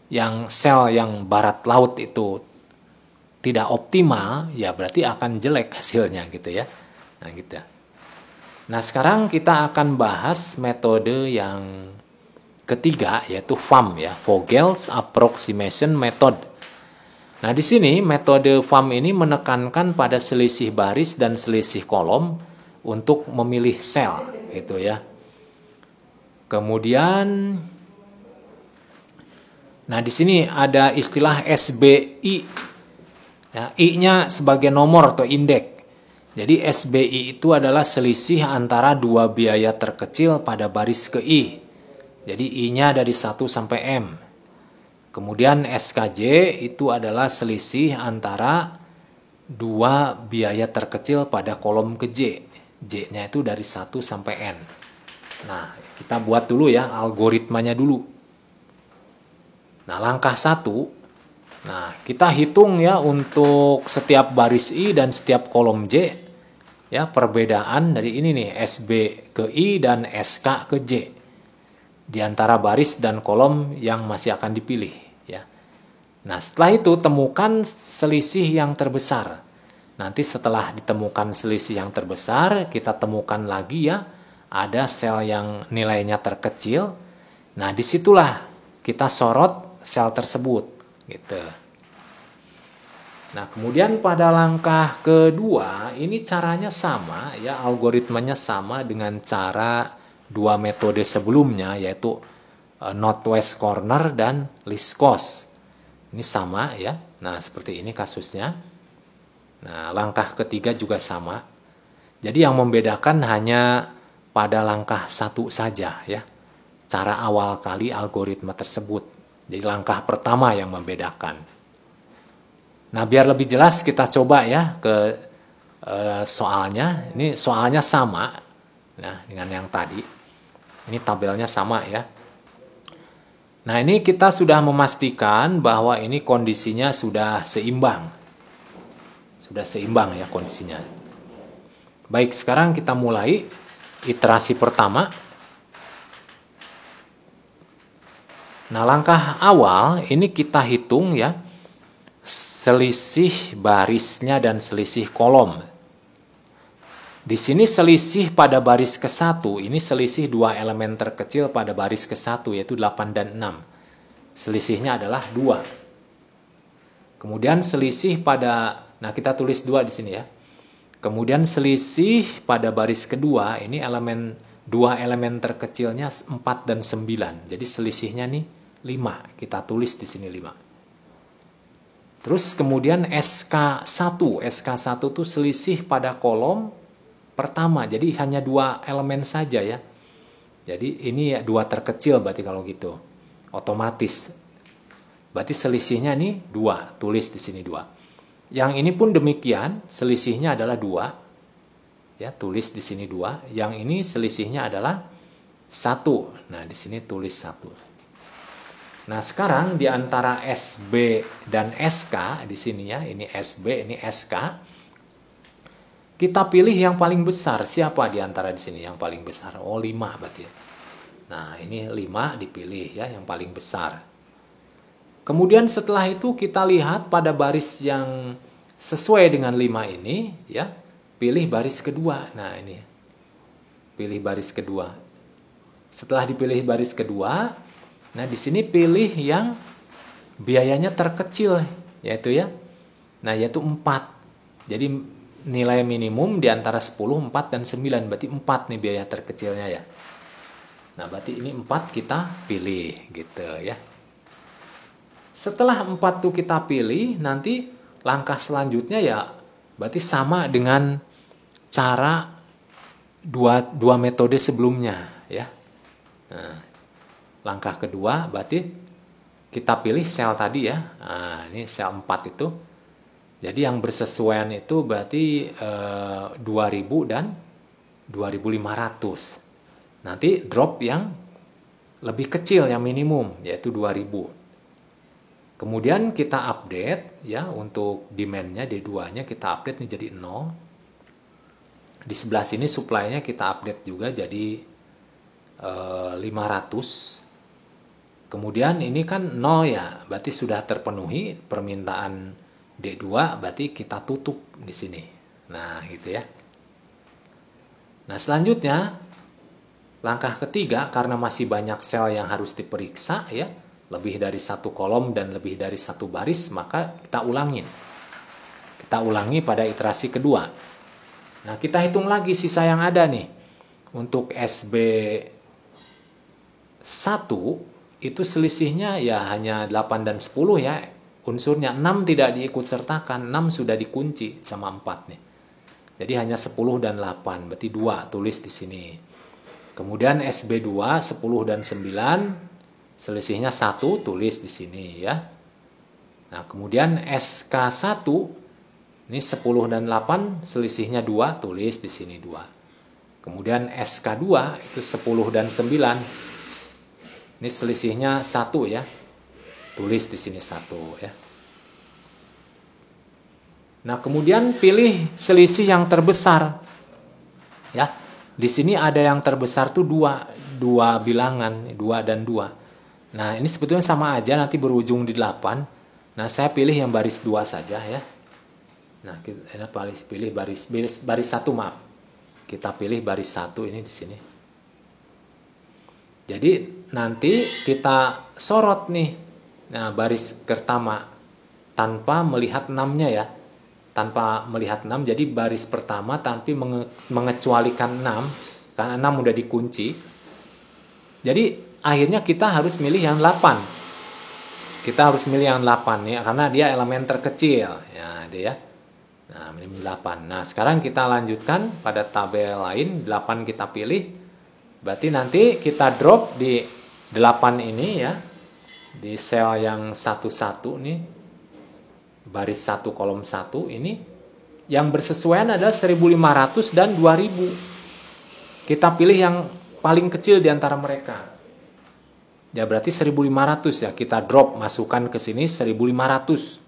yang sel yang barat laut itu tidak optimal, ya berarti akan jelek hasilnya gitu ya. Nah gitu. Nah sekarang kita akan bahas metode yang ketiga, yaitu FAM ya, Vogel's Approximation Method. Nah di sini metode FAM ini menekankan pada selisih baris dan selisih kolom untuk memilih sel gitu ya. Kemudian, nah di sini ada istilah SBI, ya, I-nya sebagai nomor atau indeks. Jadi SBI itu adalah selisih antara dua biaya terkecil pada baris ke I. Jadi I-nya dari 1 sampai M. Kemudian SKJ itu adalah selisih antara dua biaya terkecil pada kolom ke J. J-nya itu dari 1 sampai N. Nah, kita buat dulu ya algoritmanya dulu. Nah, langkah 1. Nah, kita hitung ya untuk setiap baris I dan setiap kolom J. Ya, perbedaan dari ini nih, SB ke I dan SK ke J. Di antara baris dan kolom yang masih akan dipilih ya. Nah, setelah itu temukan selisih yang terbesar. Nanti setelah ditemukan selisih yang terbesar, kita temukan lagi ya, ada sel yang nilainya terkecil. Nah, disitulah kita sorot sel tersebut gitu. Nah, kemudian pada langkah kedua, ini caranya sama ya, algoritmanya sama dengan cara dua metode sebelumnya, yaitu northwest corner dan least cost. Ini sama ya. Nah, seperti ini kasusnya. Nah, langkah ketiga juga sama. Jadi yang membedakan hanya pada langkah 1 saja ya. Cara awal kali algoritma tersebut. Jadi langkah pertama yang membedakan. Nah, biar lebih jelas kita coba ya ke soalnya. Ini soalnya sama nah, dengan yang tadi. Ini tabelnya sama ya. Nah, ini kita sudah memastikan bahwa ini kondisinya sudah seimbang. Sudah seimbang ya kondisinya. Baik, sekarang kita mulai iterasi pertama. Nah, langkah awal ini kita hitung ya selisih barisnya dan selisih kolom. Di sini selisih pada baris ke-1, ini selisih dua elemen terkecil pada baris ke-1 yaitu 8 dan 6. Selisihnya adalah 2. Kemudian selisih pada, nah kita tulis 2 di sini ya. Kemudian selisih pada baris kedua, ini dua elemen terkecilnya 4 dan 9. Jadi selisihnya nih 5. Kita tulis di sini 5. Terus kemudian SK1. SK1 itu selisih pada kolom pertama. Jadi hanya 2 elemen saja ya. Jadi ini ya 2 terkecil berarti kalau gitu. Otomatis. Berarti selisihnya nih 2. Tulis di sini 2. Yang ini pun demikian. Selisihnya adalah 2. Ya, tulis di sini 2. Yang ini selisihnya adalah 1. Nah, di sini tulis 1. Nah, sekarang di antara SB dan SK di sini ya, ini SB, ini SK. Kita pilih yang paling besar. Siapa di antara di sini yang paling besar? Oh, 5 berarti. Nah, ini 5 dipilih ya, yang paling besar. Kemudian setelah itu kita lihat pada baris yang sesuai dengan 5 ini ya, pilih baris kedua. Nah, ini. Pilih baris kedua. Setelah dipilih baris kedua, nah, di sini pilih yang biayanya terkecil, yaitu ya. Nah, yaitu 4. Jadi nilai minimum di antara 10, 4 dan 9. Berarti 4 nih biaya terkecilnya ya. Nah, berarti ini 4 kita pilih gitu ya. Setelah 4 tuh kita pilih, nanti langkah selanjutnya ya berarti sama dengan cara dua metode sebelumnya ya. Nah, langkah kedua berarti kita pilih sel tadi ya. Nah, ini sel 4 itu. Jadi yang bersesuaian itu berarti 2000 dan 2500. Nanti drop yang lebih kecil yang minimum yaitu 2000. Kemudian kita update ya untuk demand-nya D2-nya kita update nih jadi 0. Di sebelah sini supply-nya kita update juga jadi 500. Kemudian ini kan 0 ya, berarti sudah terpenuhi permintaan D2, berarti kita tutup di sini. Nah, gitu ya. Nah, selanjutnya langkah ketiga, karena masih banyak sel yang harus diperiksa ya, lebih dari satu kolom dan lebih dari satu baris, maka kita ulangin. Kita ulangi pada iterasi kedua. Nah, kita hitung lagi sisa yang ada nih. Untuk SB1 itu selisihnya ya hanya 8 dan 10 ya. Unsurnya 6 tidak diikut sertakan, 6 sudah dikunci sama 4 nih. Jadi hanya 10 dan 8, berarti 2 tulis di sini. Kemudian SB2 10 dan 9 selisihnya 1 tulis di sini ya. Nah, kemudian SK1 ini 10 dan 8 selisihnya 2 tulis di sini 2. Kemudian SK2 itu 10 dan 9. Ini selisihnya 1 ya. Tulis di sini 1 ya. Nah, kemudian pilih selisih yang terbesar. Ya. Di sini ada yang terbesar tuh 2 bilangan, 2 dan 2. Nah, ini sebetulnya sama aja, nanti berujung di 8. Nah, saya pilih yang baris 2 saja ya. Nah, kita pilih baris 1, maaf. Kita pilih baris 1 ini di sini. Jadi nanti kita sorot nih, nah baris pertama tanpa melihat 6-nya ya, tanpa melihat 6. Jadi baris pertama tanpa mengecualikan 6 karena 6 udah dikunci. Jadi akhirnya kita harus milih yang 8. Kita harus milih yang 8 ya, karena dia elemen terkecil ya, itu ya. Nah, milih 8. Nah, sekarang kita lanjutkan pada tabel lain, 8 kita pilih. Berarti nanti kita drop di 8 ini ya, di sel yang 11 nih, baris 1 kolom 1 ini, yang bersesuaian adalah 1500 dan 2000. Kita pilih yang paling kecil di antara mereka. Ya berarti 1500 ya, kita drop, masukkan ke sini 1500.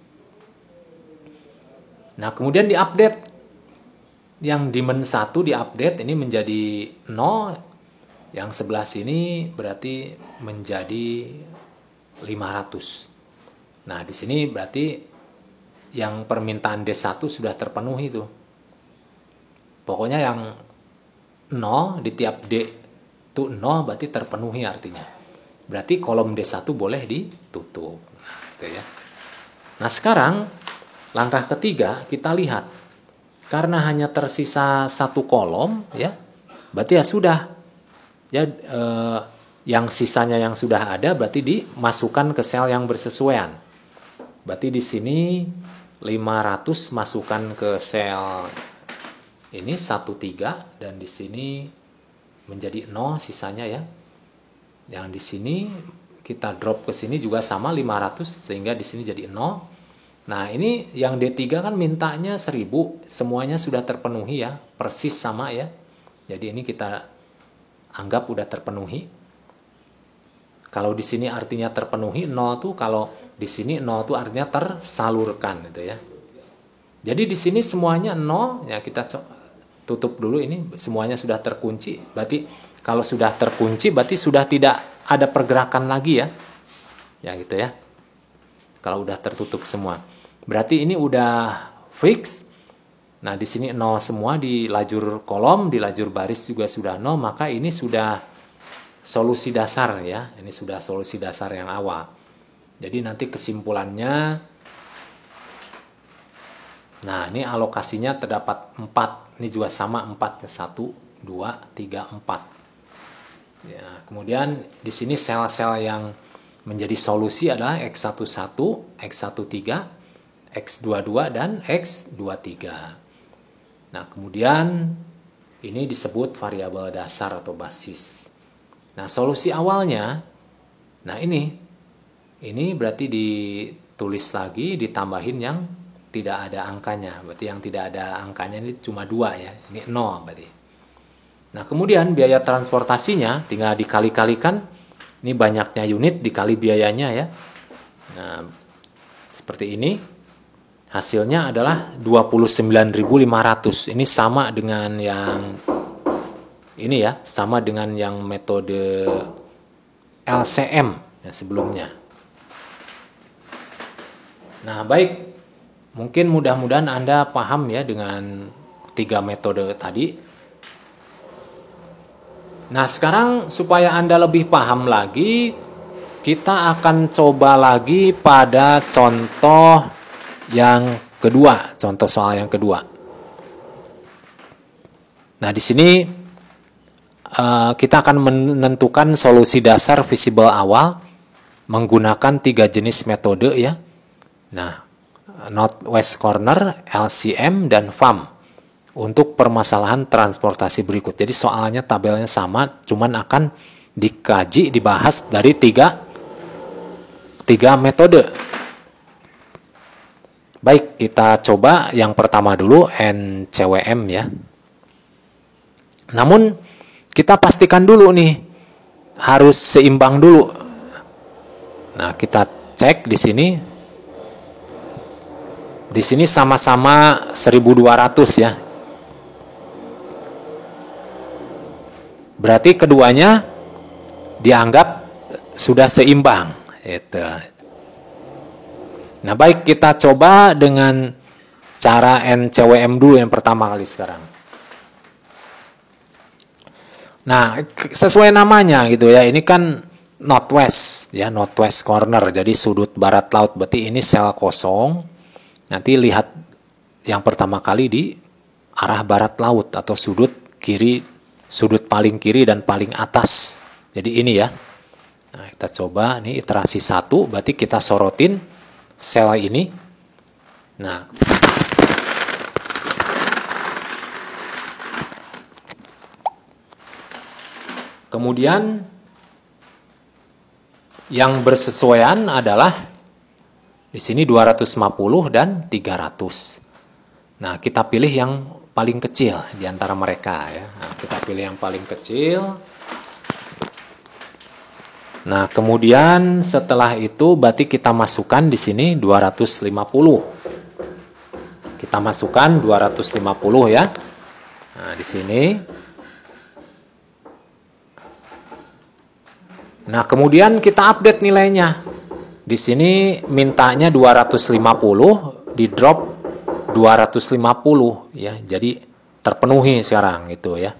Nah, kemudian diupdate. Yang dimen 1 diupdate ini menjadi 0. Yang sebelah sini berarti menjadi 500. Nah, di sini berarti yang permintaan D1 sudah terpenuhi tuh. Pokoknya yang 0 di tiap D itu 0 berarti terpenuhi artinya. Berarti kolom D1 boleh ditutup. Nah, gitu ya. Nah, sekarang langkah ketiga kita lihat. Karena hanya tersisa 1 kolom ya, berarti ya sudah. Ya, yang sisanya yang sudah ada berarti dimasukkan ke sel yang bersesuaian. Berarti di sini 500 masukkan ke sel ini 13 dan di sini menjadi 0 sisanya ya. Yang di sini kita drop ke sini juga sama 500 sehingga di sini jadi 0. Nah, ini yang D3 kan mintanya 1000, semuanya sudah terpenuhi ya, persis sama ya. Jadi ini kita anggap udah terpenuhi. Kalau di sini artinya terpenuhi, 0 tuh kalau di sini 0 tuh artinya tersalurkan gitu ya. Jadi di sini semuanya 0 ya, kita tutup dulu ini, semuanya sudah terkunci. Berarti kalau sudah terkunci berarti sudah tidak ada pergerakan lagi ya. Ya gitu ya. Kalau udah tertutup semua. Berarti ini udah fix. Nah, di sini 0 semua, di lajur kolom, di lajur baris juga sudah 0, maka ini sudah solusi dasar ya. Ini sudah solusi dasar yang awal. Jadi nanti kesimpulannya, nah ini alokasinya terdapat 4. Ini juga sama 4, 1, 2, 3, 4. Ya, kemudian di sini sel-sel yang menjadi solusi adalah X11, X13, X22 dan X23. Nah, kemudian ini disebut variabel dasar atau basis. Nah, solusi awalnya, nah ini berarti ditulis lagi, ditambahin yang tidak ada angkanya. Berarti yang tidak ada angkanya ini cuma 2 ya, ini 0 berarti. Nah, kemudian biaya transportasinya tinggal dikali-kalikan, ini banyaknya unit dikali biayanya ya. Nah, seperti ini. Hasilnya adalah 29.500. Ini sama dengan yang Ini ya, sama dengan yang metode LCM ya, sebelumnya. Nah, baik. Mungkin mudah-mudahan Anda paham ya dengan 3 metode tadi. Nah, sekarang supaya Anda lebih paham lagi, kita akan coba lagi pada contoh yang kedua, contoh soal yang kedua. Nah, di sini kita akan menentukan solusi dasar visible awal menggunakan 3 jenis metode ya. Nah, northwest corner, LCM, dan FAM untuk permasalahan transportasi berikut. Jadi soalnya tabelnya sama, cuman akan dikaji, dibahas dari tiga metode. Baik, kita coba yang pertama dulu, NCWM ya. Namun kita pastikan dulu nih, harus seimbang dulu. Nah, kita cek di sini. Di sini sama-sama 1200 ya. Berarti keduanya dianggap sudah seimbang. Itu. Nah, baik, kita coba dengan cara NCWM dulu yang pertama kali sekarang. Nah, sesuai namanya gitu ya. Ini kan northwest ya, northwest corner. Jadi sudut barat laut. Berarti ini sel kosong. Nanti lihat yang pertama kali di arah barat laut atau sudut paling kiri dan paling atas. Jadi ini ya. Nah, kita coba ini iterasi 1, berarti kita sorotin sel ini. Nah, kemudian yang bersesuaian adalah di sini 250 dan 300. Nah, kita pilih yang paling kecil di antara mereka ya. Nah, kita pilih yang paling kecil. Nah, kemudian setelah itu berarti kita masukkan di sini 250. Kita masukkan 250 ya. Nah, di sini. Nah, kemudian kita update nilainya. Di sini mintanya 250, di drop 250 ya. Jadi terpenuhi sekarang itu ya.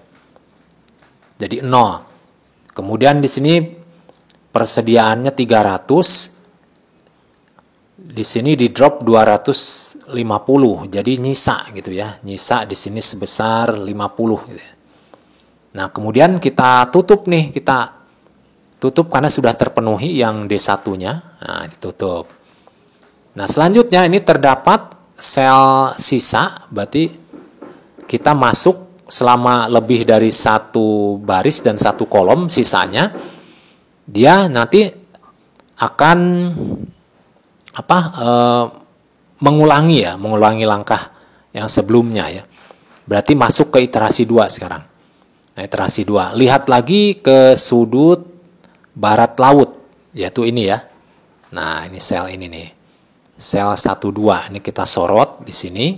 Jadi 0. Kemudian di sini persediaannya 300. Di sini di drop 250. Jadi nyisa gitu ya. Nyisa di sini sebesar 50 gitu ya. Nah, kemudian kita tutup nih, kita tutup karena sudah terpenuhi yang D1-nya. Nah, ditutup. Nah, selanjutnya ini terdapat sel sisa, berarti kita masuk selama lebih dari 1 baris dan 1 kolom sisanya. Dia nanti akan mengulangi langkah yang sebelumnya ya. Berarti masuk ke iterasi 2 sekarang. Nah, iterasi 2. Lihat lagi ke sudut barat laut, yaitu ini ya. Nah, ini sel ini nih. Sel 1,2. Ini kita sorot di sini.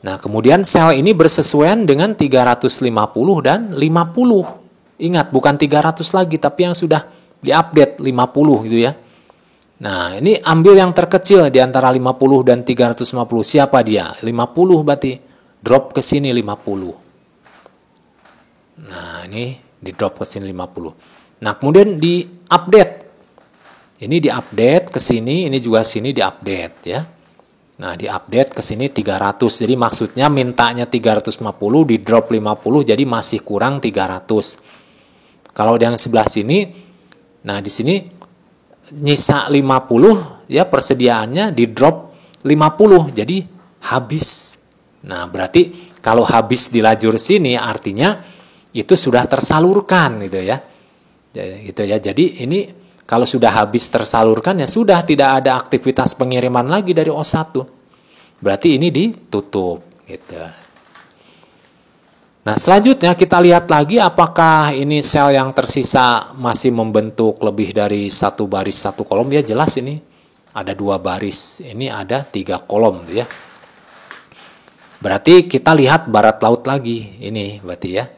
Nah, kemudian sel ini bersesuaian dengan 350 dan 50. Ingat, bukan 300 lagi, tapi yang sudah diupdate 50 gitu ya. Nah, ini ambil yang terkecil di antara 50 dan 350. Siapa dia? 50 berarti. Drop ke sini 50. Nah, ini di drop ke sini 50. Nah, kemudian di-update. Ini di-update ke sini, ini juga sini di-update ya. Nah, di-update ke sini 300. Jadi maksudnya mintanya 350, di drop 50, jadi masih kurang 300. Kalau yang sebelah sini, nah di sini nyisa 50 ya, persediaannya di drop 50, jadi habis. Nah, berarti kalau habis di lajur sini artinya itu sudah tersalurkan gitu ya. Gitu ya. Jadi ini kalau sudah habis tersalurkan ya sudah tidak ada aktivitas pengiriman lagi dari O1. Berarti ini ditutup gitu. Nah, selanjutnya kita lihat lagi apakah ini sel yang tersisa masih membentuk lebih dari 1 baris 1 kolom. Ya jelas ini ada 2 baris. Ini ada 3 kolom ya. Berarti kita lihat barat laut lagi ini berarti ya.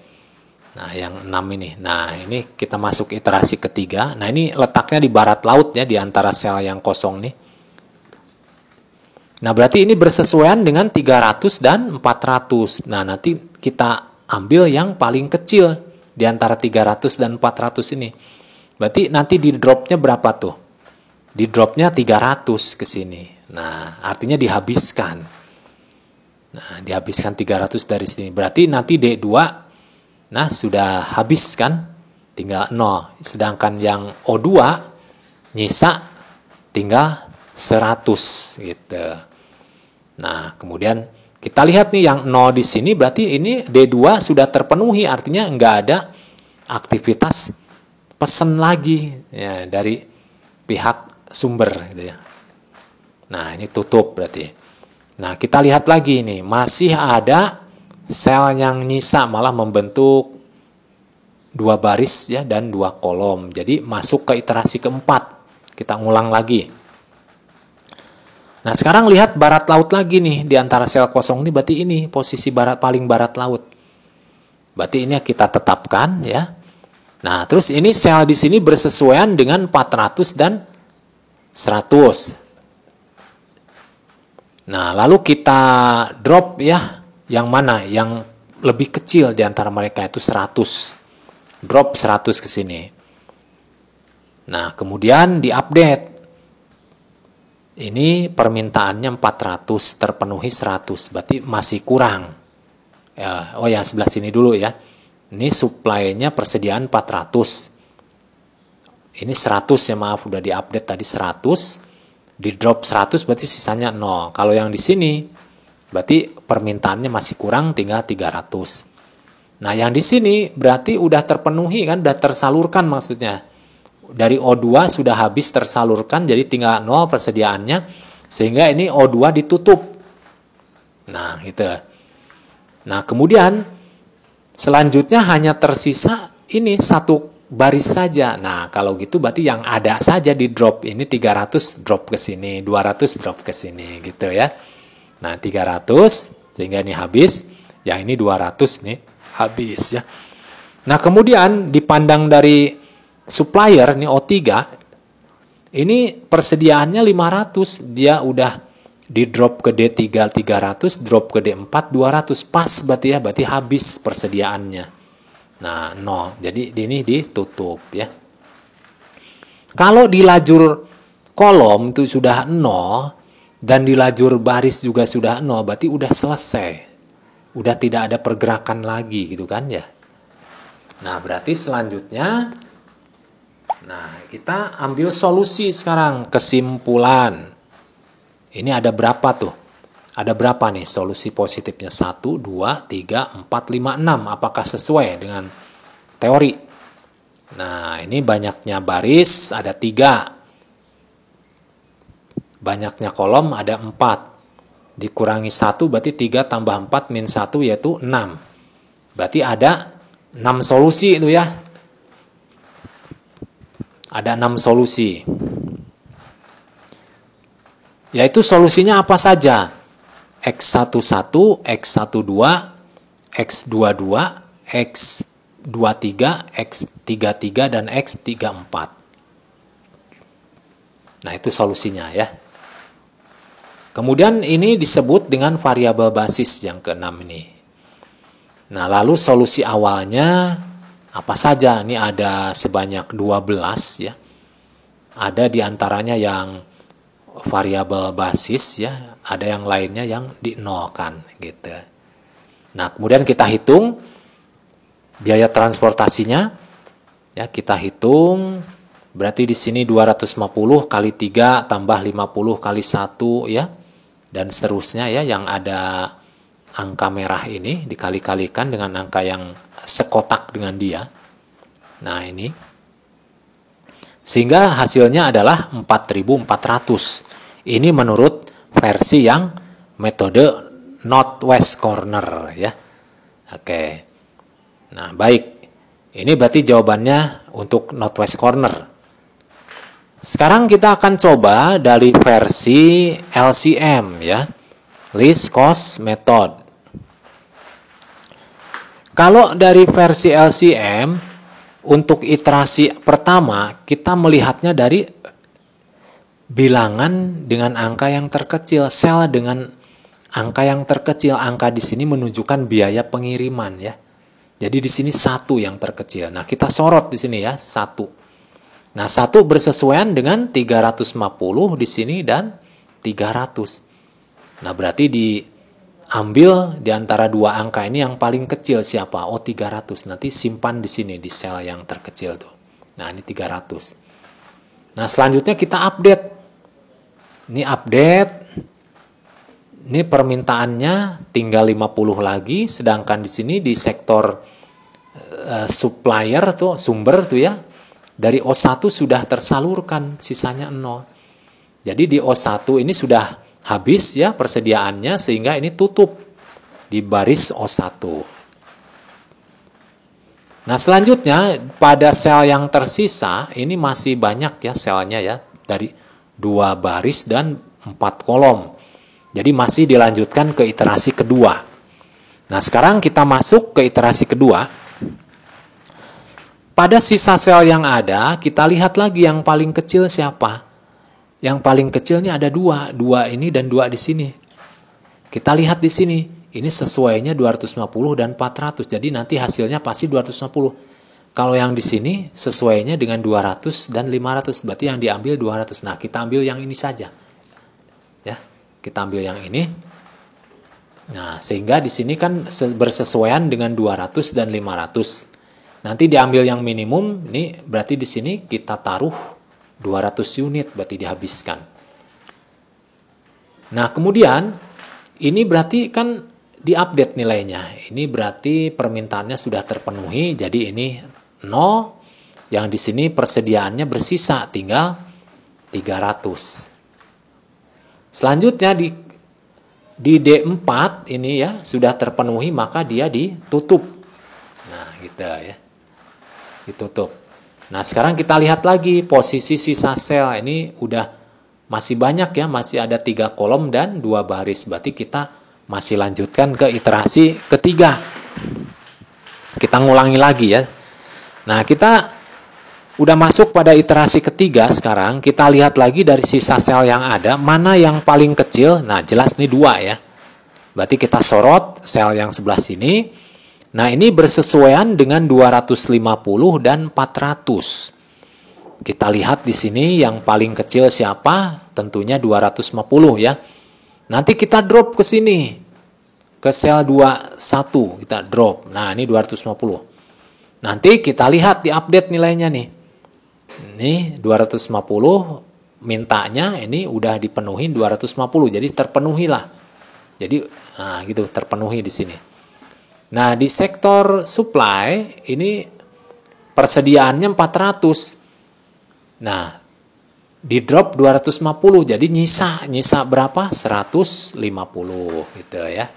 Nah, yang 6 ini. Nah, ini kita masuk iterasi ketiga. Nah, ini letaknya di barat laut ya, di antara sel yang kosong nih. Nah, berarti ini bersesuaian dengan 300 dan 400. Nah, nanti kita ambil yang paling kecil di antara 300 dan 400 ini. Berarti nanti di dropnya berapa tuh? Di dropnya 300 ke sini. Nah, artinya dihabiskan. Nah, dihabiskan 300 dari sini. Berarti nanti D2 nah, sudah habis kan? Tinggal 0. Sedangkan yang O2 nyisa tinggal 100 gitu. Nah, kemudian kita lihat nih yang 0 di sini berarti ini D2 sudah terpenuhi, artinya nggak ada aktivitas pesan lagi ya dari pihak sumber gitu ya. Nah, ini tutup berarti. Nah, kita lihat lagi nih, masih ada sel yang nyisa malah membentuk 2 baris ya dan 2 kolom. Jadi masuk ke iterasi keempat. Kita ngulang lagi. Nah, sekarang lihat barat laut lagi nih di antara sel kosong ini, berarti ini posisi paling barat laut. Berarti ini kita tetapkan ya. Nah, terus ini sel di sini bersesuaian dengan 400 dan 100. Nah, lalu kita drop ya. Yang mana? Yang lebih kecil di antara mereka itu 100. Drop 100 ke sini. Nah, kemudian diupdate. Ini permintaannya 400, terpenuhi 100. Berarti masih kurang. Ya, oh ya, sebelah sini dulu ya. Ini supply-nya persediaan 400. Ini 100 ya, maaf, udah diupdate tadi 100. Di drop 100 berarti sisanya 0. Kalau yang di sini berarti permintaannya masih kurang, tinggal 300. Nah, yang di sini berarti udah terpenuhi kan, udah tersalurkan maksudnya. Dari O2 sudah habis tersalurkan, jadi tinggal 0 persediaannya, sehingga ini O2 ditutup. Nah, gitu. Nah, kemudian selanjutnya hanya tersisa ini satu baris saja. Nah, kalau gitu berarti yang ada saja di drop ini 300 drop ke sini, 200 drop ke sini gitu ya. Nah, 300 sehingga ini habis, yang ini 200 nih habis ya. Nah, kemudian dipandang dari supplier nih O3, ini persediaannya 500, dia udah di drop ke D3 300, drop ke D4 200, pas berarti ya, berarti habis persediaannya. Nah, 0. Jadi ini ditutup ya. Kalau di lajur kolom itu sudah 0 dan di lajur baris juga sudah 0, berarti udah selesai. Udah tidak ada pergerakan lagi gitu kan ya. Nah, berarti selanjutnya kita ambil solusi sekarang, kesimpulan. Ini ada berapa tuh? Ada berapa nih solusi positifnya? 1, 2, 3, 4, 5, 6. Apakah sesuai dengan teori? Nah, ini banyaknya baris ada 3. Banyaknya kolom ada 4. Dikurangi 1 berarti 3 tambah 4 min 1 yaitu 6. Berarti ada 6 solusi itu ya. Ada 6 solusi. Yaitu solusinya apa saja? X11, X12, X22, X23, X33, dan X34. Nah, itu solusinya ya. Kemudian ini disebut dengan variabel basis yang ke-6 ini. Nah, lalu solusi awalnya apa saja? Ini ada sebanyak 12 ya. Ada diantaranya yang variabel basis ya, ada yang lainnya yang dinolkan gitu. Nah, kemudian kita hitung biaya transportasinya ya, kita hitung berarti di sini 250 kali 3 tambah 50 kali 1 ya, dan seterusnya ya, yang ada angka merah ini dikali-kalikan dengan angka yang sekotak dengan dia. Nah, ini sehingga hasilnya adalah 4.400. Ini menurut versi yang metode northwest corner ya. Oke. Nah, baik. Ini berarti jawabannya untuk northwest corner. Sekarang kita akan coba dari versi LCM ya. Least cost method. Kalau dari versi LCM, untuk iterasi pertama, kita melihatnya dari bilangan dengan angka yang terkecil, sel dengan angka yang terkecil. Angka di sini menunjukkan biaya pengiriman ya. Jadi di sini 1 yang terkecil. Nah, kita sorot di sini ya, 1. Nah, 1 bersesuaian dengan 350 di sini dan 300. Nah, berarti diambil di antara dua angka ini yang paling kecil siapa? Oh, 300. Nanti simpan di sini di sel yang terkecil tuh. Nah, ini 300. Nah, selanjutnya kita update. Ini update. Ini permintaannya tinggal 50 lagi, sedangkan di sini di sektor supplier tuh, sumber tuh ya, dari O1 sudah tersalurkan, sisanya 0. Jadi di O1 ini sudah habis ya persediaannya, sehingga ini tutup di baris O1. Nah, selanjutnya pada sel yang tersisa, ini masih banyak ya selnya ya, dari 2 baris dan 4 kolom. Jadi masih dilanjutkan ke iterasi kedua. Nah, sekarang kita masuk ke iterasi kedua. Pada sisa sel yang ada, kita lihat lagi yang paling kecil siapa. Yang paling kecilnya ada 2 ini dan 2 di sini. Kita lihat di sini, ini sesuainya 250 dan 400. Jadi nanti hasilnya pasti 250. Kalau yang di sini sesuainya dengan 200 dan 500, berarti yang diambil 200. Nah, kita ambil yang ini saja. Ya. Kita ambil yang ini. Nah, sehingga di sini kan bersesuaian dengan 200 dan 500. Nanti diambil yang minimum, ini berarti di sini kita taruh 200 unit berarti dihabiskan. Nah, kemudian ini berarti kan diupdate nilainya. Ini berarti permintaannya sudah terpenuhi, jadi ini 0. Yang di sini persediaannya bersisa tinggal 300. Selanjutnya di D4 ini ya sudah terpenuhi, maka dia ditutup. Nah, gitu ya. Ditutup. Nah, sekarang kita lihat lagi posisi sisa sel. Ini udah masih banyak ya, masih ada 3 kolom dan 2 baris. Berarti kita masih lanjutkan ke iterasi ketiga. Kita ngulangi lagi ya. Nah, kita udah masuk pada iterasi ketiga sekarang. Kita lihat lagi dari sisa sel yang ada, mana yang paling kecil. Nah, jelas nih 2 ya. Berarti kita sorot sel yang sebelah sini. Nah, ini bersesuaian dengan 250 dan 400. Kita lihat di sini yang paling kecil siapa? Tentunya 250 ya. Nanti kita drop ke sini. Ke sel 21 kita drop. Nah, ini 250. Nanti kita lihat di update nilainya nih. Ini 250 mintanya ini udah dipenuhi 250. Jadi terpenuhi lah. Jadi nah gitu terpenuhi di sini. Nah, di sektor supply ini persediaannya 400. Nah, di drop 250. Jadi nyisa berapa? 150 gitu ya.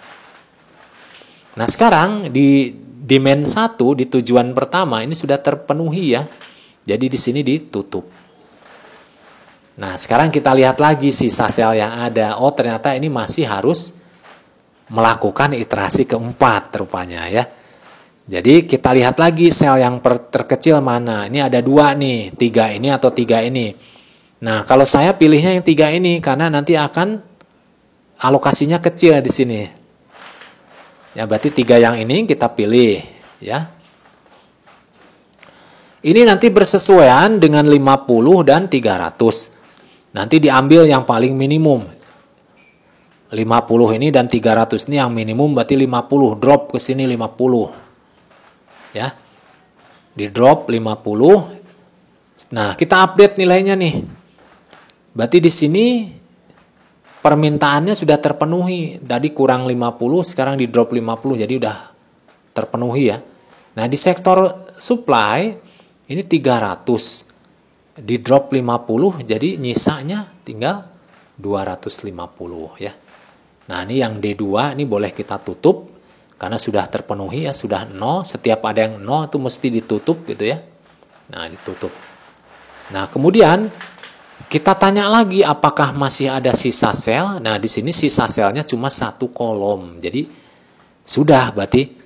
Nah, sekarang di demand 1 di tujuan pertama ini sudah terpenuhi ya. Jadi di sini ditutup. Nah, sekarang kita lihat lagi sisa sel yang ada. Oh, ternyata ini masih harus melakukan iterasi keempat rupanya ya. Jadi kita lihat lagi sel yang terkecil mana. Ini ada 2 nih, 3 ini atau 3 ini. Nah, kalau saya pilihnya yang 3 ini karena nanti akan alokasinya kecil di sini. Ya, berarti 3 yang ini kita pilih ya. Ini nanti bersesuaian dengan 50 dan 300. Nanti diambil yang paling minimum. 50 ini dan 300 ini yang minimum berarti 50. Drop ke sini 50. Ya. Di drop 50. Nah, kita update nilainya nih. Berarti di sini permintaannya sudah terpenuhi. Tadi kurang 50, sekarang di drop 50. Jadi udah terpenuhi ya. Nah, di sektor supply ini 300, di drop 50, jadi nyisanya tinggal 250 ya. Nah, ini yang D2 ini boleh kita tutup karena sudah terpenuhi ya, sudah 0. Setiap ada yang 0 itu mesti ditutup gitu ya. Nah, ditutup. Nah, kemudian kita tanya lagi apakah masih ada sisa sel. Nah, di sini sisa selnya cuma 1 kolom. Jadi sudah berarti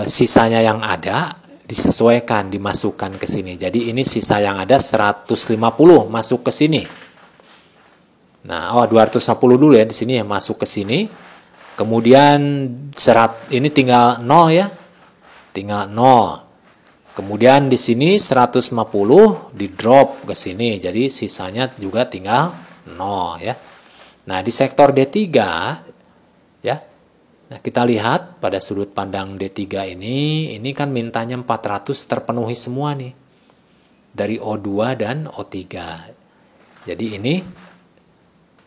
sisanya yang ada disesuaikan, dimasukkan ke sini. Jadi ini sisa yang ada 150 masuk ke sini. Nah, 250 dulu ya di sini ya, masuk ke sini. Kemudian ini tinggal 0 ya. Tinggal 0. Kemudian di sini 150 di drop ke sini. Jadi sisanya juga tinggal 0 ya. Nah, di sektor D3 ya. Nah, kita lihat pada sudut pandang D3 ini kan mintanya 400 terpenuhi semua nih. Dari O2 dan O3. Jadi ini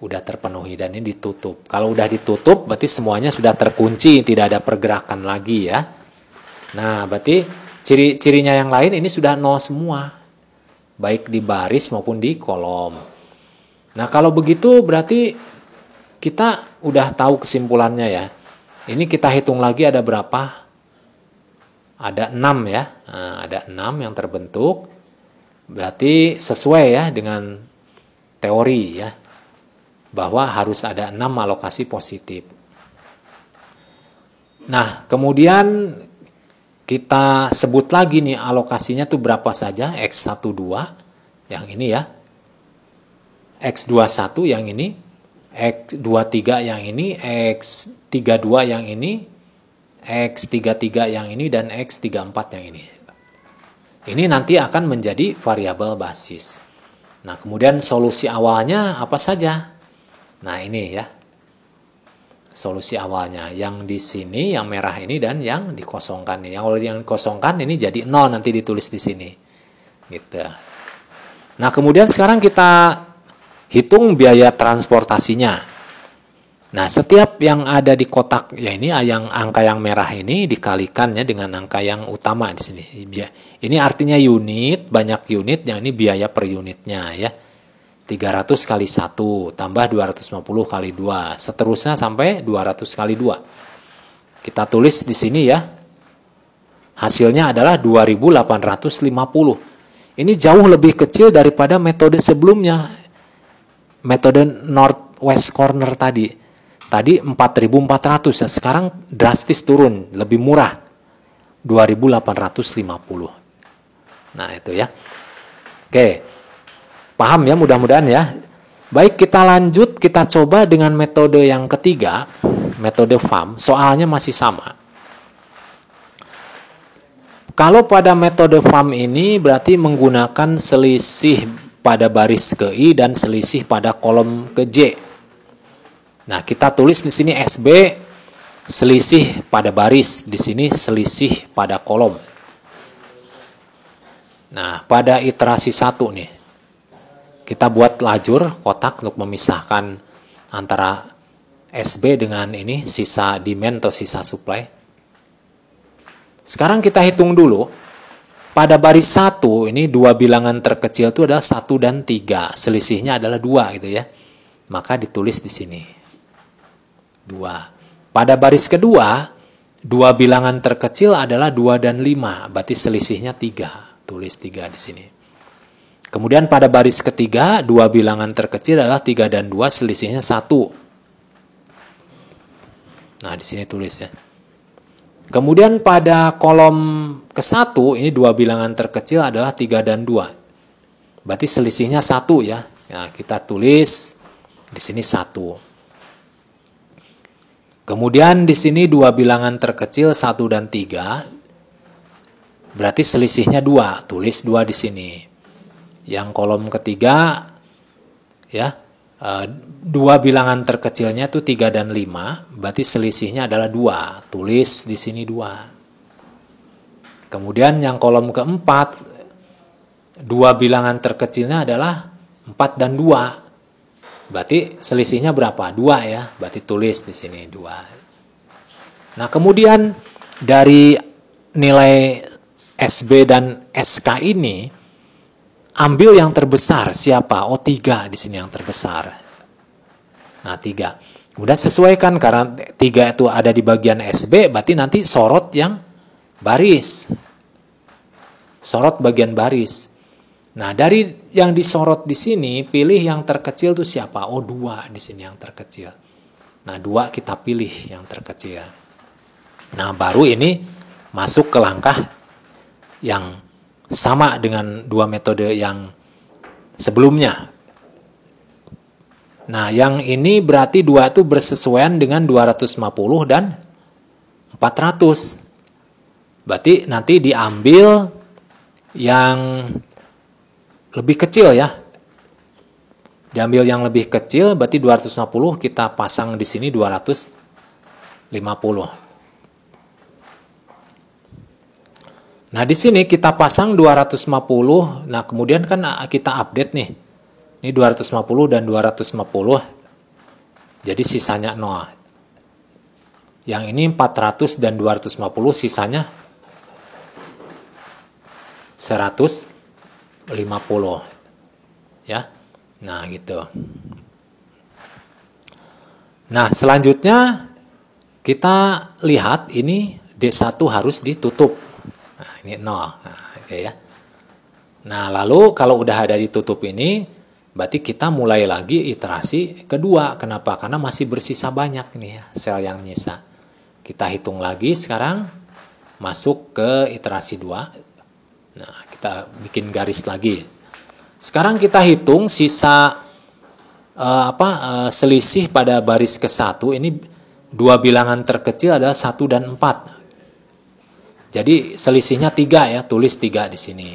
udah terpenuhi dan ini ditutup. Kalau udah ditutup berarti semuanya sudah terkunci, tidak ada pergerakan lagi ya. Nah, berarti ciri-cirinya yang lain ini sudah 0 semua. Baik di baris maupun di kolom. Nah, kalau begitu berarti kita udah tahu kesimpulannya ya. Ini kita hitung lagi ada berapa? Ada 6 ya. Nah, ada 6 yang terbentuk. Berarti sesuai ya dengan teori ya. Bahwa harus ada 6 alokasi positif. Nah, kemudian kita sebut lagi nih alokasinya tuh berapa saja. X12 yang ini ya. X21 yang ini. X23 yang ini, X32 yang ini, X33 yang ini, dan X34 yang ini. Ini nanti akan menjadi variabel basis. Nah, kemudian solusi awalnya apa saja? Nah, ini ya. Solusi awalnya. Yang di sini, yang merah ini, dan yang dikosongkan. Yang dikosongkan ini jadi 0 nanti ditulis di sini. Gitu. Nah, kemudian sekarang kita hitung biaya transportasinya. Nah, setiap yang ada di kotak ya ini, yang angka yang merah ini dikalikannya dengan angka yang utama di sini. Ini artinya unit, banyak unit, yang ini biaya per unitnya ya. 300 kali 1 tambah 250 kali 2, seterusnya sampai 200 kali 2. Kita tulis di sini ya. Hasilnya adalah 2850. Ini jauh lebih kecil daripada metode sebelumnya. Metode northwest corner tadi 4.400 ya, sekarang drastis turun, lebih murah 2.850. Nah, itu ya. Oke. Paham ya, mudah-mudahan ya. Baik, kita lanjut, kita coba dengan metode yang ketiga, metode FAM. Soalnya masih sama. Kalau pada metode FAM ini berarti menggunakan selisih pada baris ke I dan selisih pada kolom ke J. Nah, kita tulis di sini SB selisih pada baris, di sini selisih pada kolom. Nah, pada iterasi 1 nih. Kita buat lajur kotak untuk memisahkan antara SB dengan ini sisa demand atau sisa supply. Sekarang kita hitung dulu. Pada baris 1 ini dua bilangan terkecil itu adalah 1 dan 3. Selisihnya adalah 2 gitu ya. Maka ditulis di sini. 2. Pada baris kedua, dua bilangan terkecil adalah 2 dan 5. Berarti selisihnya 3. Tulis 3 di sini. Kemudian pada baris ketiga, dua bilangan terkecil adalah 3 dan 2, selisihnya 1. Nah, di sini tulis ya. Kemudian pada kolom ke-1 ini dua bilangan terkecil adalah 3 dan 2. Berarti selisihnya 1 ya. Nah, kita tulis di sini 1. Kemudian di sini dua bilangan terkecil 1 dan 3. Berarti selisihnya 2. Tulis 2 di sini. Yang kolom ketiga ya, dua bilangan terkecilnya itu 3 dan 5, berarti selisihnya adalah 2. Tulis di sini 2. Kemudian yang kolom keempat, dua bilangan terkecilnya adalah 4 dan 2. Berarti selisihnya berapa? 2 ya. Berarti tulis di sini 2. Nah, kemudian dari nilai SB dan SK ini ambil yang terbesar siapa? Oh, 3 di sini yang terbesar. Nah, 3. Kemudian sesuaikan karena 3 itu ada di bagian SB, berarti nanti sorot yang baris. Sorot bagian baris. Nah, dari yang disorot di sini, pilih yang terkecil itu siapa? Oh, 2 di sini yang terkecil. Nah, 2 kita pilih yang terkecil. Nah, baru ini masuk ke langkah yang sama dengan dua metode yang sebelumnya. Nah, yang ini berarti 2 itu bersesuaian dengan 250 dan 400. Berarti nanti diambil yang lebih kecil ya. Diambil yang lebih kecil, berarti 250 kita pasang di sini 250. Nah, di sini kita pasang 250. Nah, kemudian kan kita update nih. Ini 250 dan 250. Jadi sisanya 0. Yang ini 400 dan 250 sisanya 150. Ya. Nah, gitu. Nah, selanjutnya kita lihat ini D1 harus ditutup. Nah, ini 0. Nah, oke ya. Nah, lalu kalau udah ada ditutup ini, berarti kita mulai lagi iterasi kedua. Kenapa? Karena masih bersisa banyak nih ya, sel yang nyisa. Kita hitung lagi sekarang, masuk ke iterasi 2. Nah, kita bikin garis lagi. Sekarang kita hitung sisa selisih pada baris ke-1 ini dua bilangan terkecil adalah 1 dan 4. Jadi selisihnya 3 ya, tulis 3 di sini.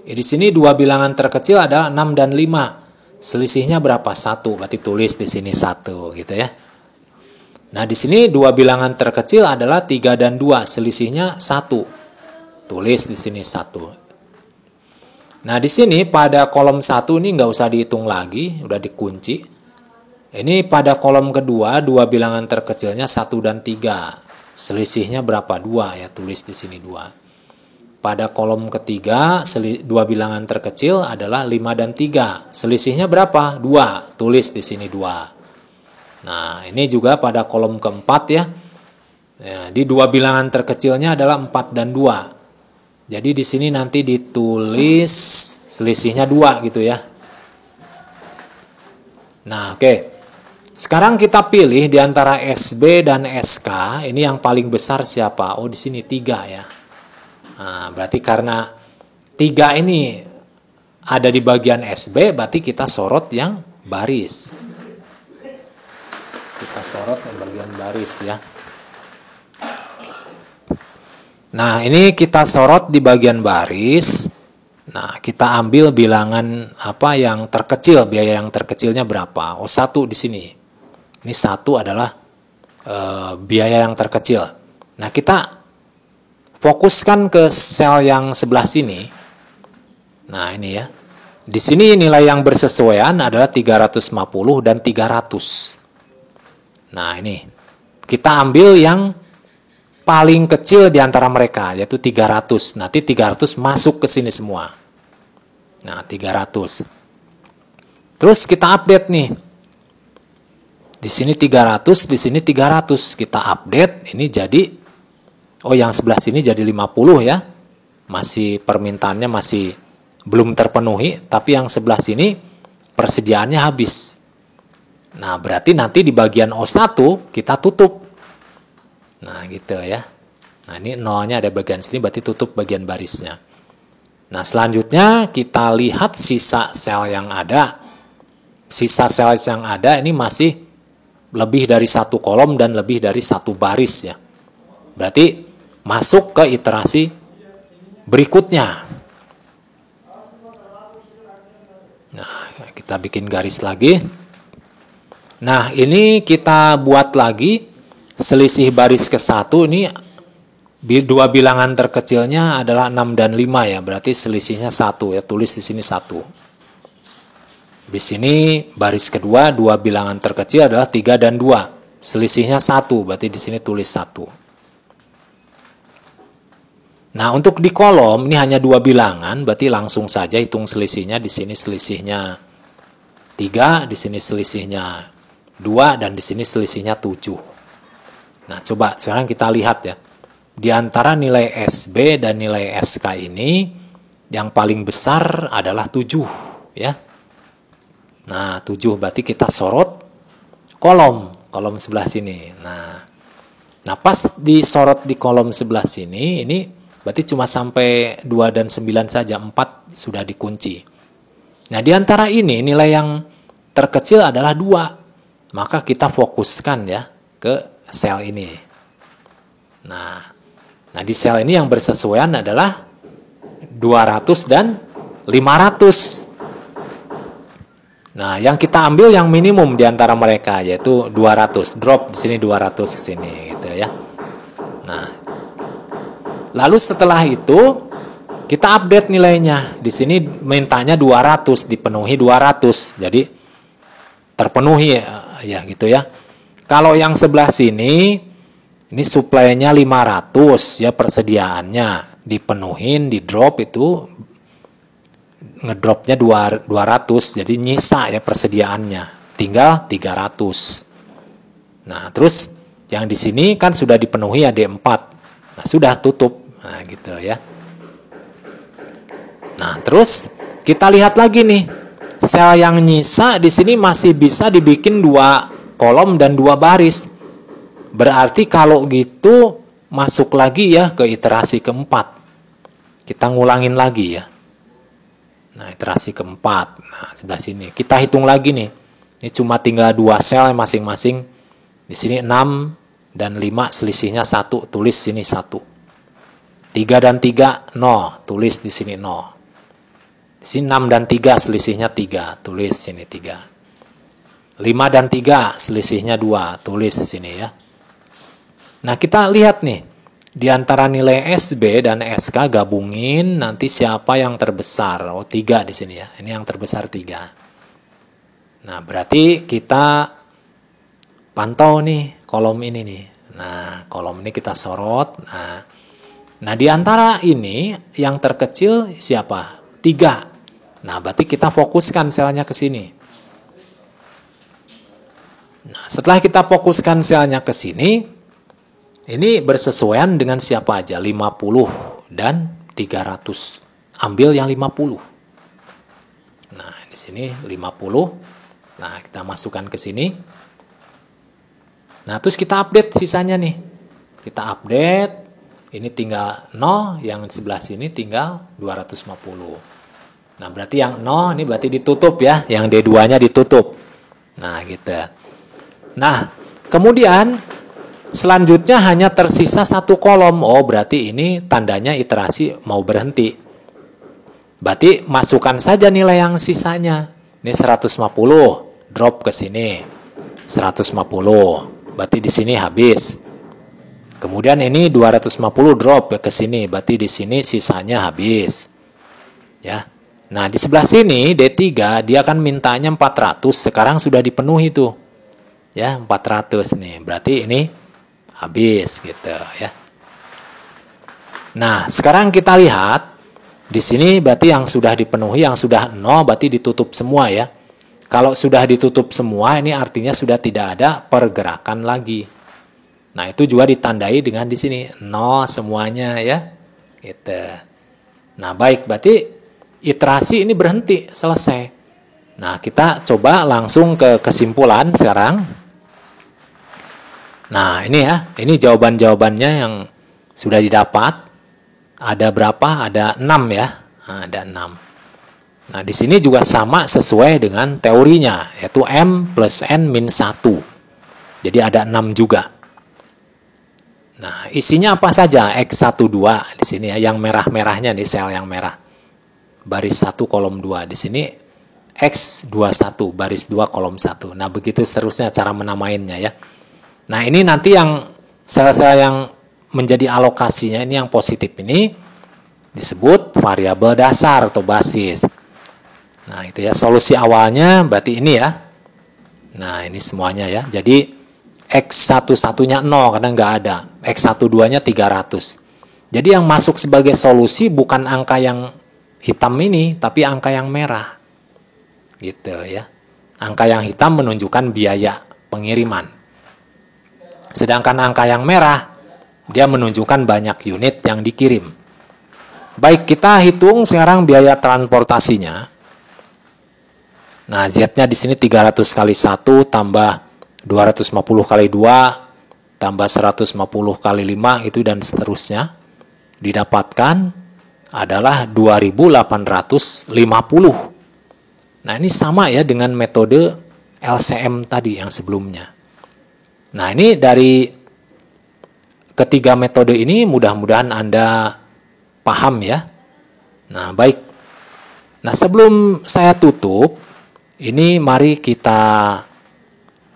Di sini dua bilangan terkecil adalah 6 dan 5. Selisihnya berapa? 1, berarti tulis di sini 1 gitu ya. Nah, di sini dua bilangan terkecil adalah 3 dan 2, selisihnya 1. Tulis di sini 1. Nah, di sini pada kolom 1 ini nggak usah dihitung lagi, udah dikunci. Ini pada kolom kedua, dua bilangan terkecilnya 1 dan 3. Selisihnya berapa? 2 ya, tulis di sini 2. Pada kolom ketiga, dua bilangan terkecil adalah 5 dan 3. Selisihnya berapa? 2. Tulis di sini 2. Nah, ini juga pada kolom keempat ya. Di dua bilangan terkecilnya adalah 4 dan 2. Jadi di sini nanti ditulis selisihnya 2 gitu ya. Nah, oke. Sekarang kita pilih di antara SB dan SK, ini yang paling besar siapa? Oh, di sini 3 ya. Nah, berarti karena 3 ini ada di bagian SB, berarti kita sorot yang baris. Kita sorot yang bagian baris ya. Nah, ini kita sorot di bagian baris. Nah, kita ambil bilangan apa yang terkecil, biaya yang terkecilnya berapa? Oh, 1 di sini. Ini 1 adalah biaya yang terkecil. Nah, kita fokuskan ke sel yang sebelah sini. Nah, ini ya. Di sini nilai yang bersesuaian adalah 350 dan 300. Nah, ini. Kita ambil yang paling kecil di antara mereka, yaitu 300. Nanti 300 masuk ke sini semua. Nah, 300. Terus kita update nih. Di sini 300, di sini 300. Kita update, ini jadi, oh yang sebelah sini jadi 50 ya. Masih permintaannya masih belum terpenuhi, tapi yang sebelah sini persediaannya habis. Nah, berarti nanti di bagian O1 kita tutup. Nah, gitu ya. Nah, ini nolnya ada bagian sini, berarti tutup bagian barisnya. Nah, selanjutnya kita lihat sisa sel yang ada. Sisa sel yang ada ini masih lebih dari 1 kolom dan lebih dari 1 baris ya. Berarti masuk ke iterasi berikutnya. Nah, kita bikin garis lagi. Nah, ini kita buat lagi selisih baris ke-1 ini dua bilangan terkecilnya adalah 6 dan 5 ya. Berarti selisihnya 1 ya. Tulis di sini 1. Di sini baris kedua dua bilangan terkecil adalah 3 dan 2. Selisihnya 1, berarti di sini tulis 1. Nah, untuk di kolom ini hanya dua bilangan, berarti langsung saja hitung selisihnya. Di sini selisihnya 3, di sini selisihnya 2, dan di sini selisihnya 7. Nah, coba sekarang kita lihat ya. Di antara nilai SB dan nilai SK ini, yang paling besar adalah 7 ya. Nah, 7 berarti kita sorot kolom. kolom sebelah sini. Nah pas disorot di kolom sebelah sini, ini berarti cuma sampai 2 dan 9 saja, 4 sudah dikunci. Nah di antara ini nilai yang terkecil adalah 2. Maka kita fokuskan ya ke sel ini. Nah di sel ini yang bersesuaian adalah 200 dan 500. Nah, yang kita ambil yang minimum di antara mereka yaitu 200. Drop di sini 200 ke sini gitu ya. Nah, lalu setelah itu kita update nilainya. Di sini mintanya 200, dipenuhi 200. Jadi terpenuhi ya gitu ya. Kalau yang sebelah sini ini supply-nya 500 ya, persediaannya dipenuhin, di drop itu ngedropnya 200, jadi nyisa ya persediaannya, tinggal 300. Nah terus yang di sini kan sudah dipenuhi ya D4, nah sudah tutup, nah gitu ya. Nah terus kita lihat lagi nih, sel yang nyisa di sini masih bisa dibikin 2 kolom dan 2 baris. Berarti kalau gitu masuk lagi ya ke iterasi keempat. Kita ngulangin lagi ya. Nah, iterasi keempat. Nah, sebelah sini. Kita hitung lagi nih. Ini cuma tinggal 2 sel masing-masing. Di sini 6 dan 5 selisihnya 1. Tulis sini 1. 3 dan 3, 0. Tulis di sini 0. Di sini 6 dan 3 selisihnya 3. Tulis sini 3. 5 dan 3 selisihnya 2. Tulis di sini ya. Nah, kita lihat nih. Di antara nilai SB dan SK gabungin, nanti siapa yang terbesar? Oh, 3 di sini ya. Ini yang terbesar 3. Nah, berarti kita pantau nih kolom ini nih. Nah, kolom ini kita sorot. Nah, di antara ini yang terkecil siapa? 3. Nah, berarti kita fokuskan selnya ke sini. Nah, setelah kita fokuskan selnya ke sini, ini bersesuaian dengan siapa aja, 50 dan 300. Ambil yang 50. Nah, di sini 50. Nah, kita masukkan ke sini. Nah, terus kita update sisanya nih. Kita update. Ini tinggal 0, yang sebelah sini tinggal 250. Nah, berarti yang 0 ini berarti ditutup ya, yang D2-nya ditutup. Nah, gitu. Nah, kemudian selanjutnya hanya tersisa 1 kolom. Oh, berarti ini tandanya iterasi mau berhenti. Berarti masukkan saja nilai yang sisanya. Ini 150, drop ke sini. 150. Berarti di sini habis. Kemudian ini 250 drop ke sini. Berarti di sini sisanya habis. Ya. Nah, di sebelah sini D3 dia kan mintanya 400, sekarang sudah dipenuhi tuh. Ya, 400 nih. Berarti ini habis gitu ya. Nah, sekarang kita lihat di sini berarti yang sudah dipenuhi, yang sudah 0 berarti ditutup semua ya. Kalau sudah ditutup semua ini artinya sudah tidak ada pergerakan lagi. Nah, itu juga ditandai dengan di sini 0 semuanya ya. Gitu. Nah, baik, berarti iterasi ini berhenti, selesai. Nah, kita coba langsung ke kesimpulan sekarang. Nah, ini ya, ini jawaban-jawabannya yang sudah didapat. Ada berapa? Ada 6 ya. Nah, ada 6. Nah, di sini juga sama sesuai dengan teorinya, yaitu M plus N min 1. Jadi ada 6 juga. Nah, isinya apa saja? X12 di sini ya, yang merah-merahnya nih, sel yang merah. Baris 1 kolom 2. Di sini X21 baris 2 kolom 1. Nah, begitu seterusnya cara menamainnya ya. Nah, ini nanti yang sel-sel yang menjadi alokasinya ini yang positif ini disebut variabel dasar atau basis. Nah, itu ya solusi awalnya berarti ini ya. Nah, ini semuanya ya. Jadi X11-nya 0 karena nggak ada. X12-nya 300. Jadi yang masuk sebagai solusi bukan angka yang hitam ini, tapi angka yang merah. Gitu ya. Angka yang hitam menunjukkan biaya pengiriman. Sedangkan angka yang merah, dia menunjukkan banyak unit yang dikirim. Baik, kita hitung sekarang biaya transportasinya. Nah, Z-nya di sini 300 kali 1 tambah 250 kali 2 tambah 150 kali 5 itu dan seterusnya, didapatkan adalah 2850. Nah, ini sama ya dengan metode LCM tadi yang sebelumnya. Nah, ini dari ketiga metode ini mudah-mudahan Anda paham ya. Nah, baik. Nah, sebelum saya tutup, ini mari kita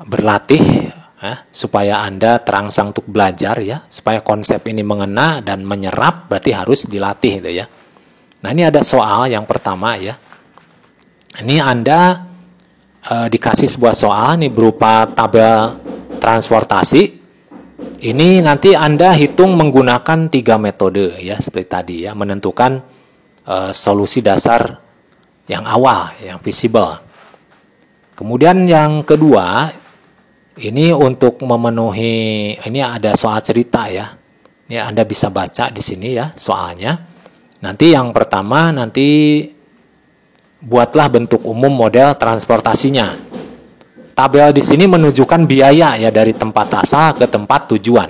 berlatih supaya Anda terangsang untuk belajar ya, supaya konsep ini mengena dan menyerap, berarti harus dilatih gitu ya. Nah, ini ada soal yang pertama ya. Ini Anda dikasih sebuah soal nih berupa tabel transportasi. Ini nanti Anda hitung menggunakan 3 metode ya, seperti tadi ya, menentukan solusi dasar yang awal, yang visible. Kemudian yang kedua, ini untuk memenuhi, ini ada soal cerita ya. Ini Anda bisa baca di sini ya soalnya. Nanti yang pertama, nanti buatlah bentuk umum model transportasinya. Tabel di sini menunjukkan biaya ya dari tempat asal ke tempat tujuan.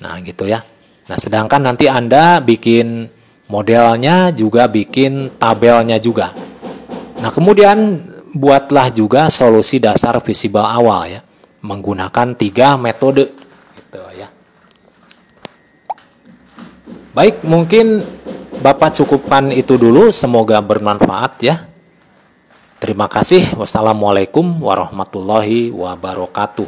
Nah, gitu ya. Nah, sedangkan nanti Anda bikin modelnya juga bikin tabelnya juga. Nah, kemudian buatlah juga solusi dasar visible awal ya, menggunakan 3 metode gitu ya. Baik, mungkin Bapak cukupkan itu dulu, semoga bermanfaat ya. Terima kasih. Wassalamualaikum warahmatullahi wabarakatuh.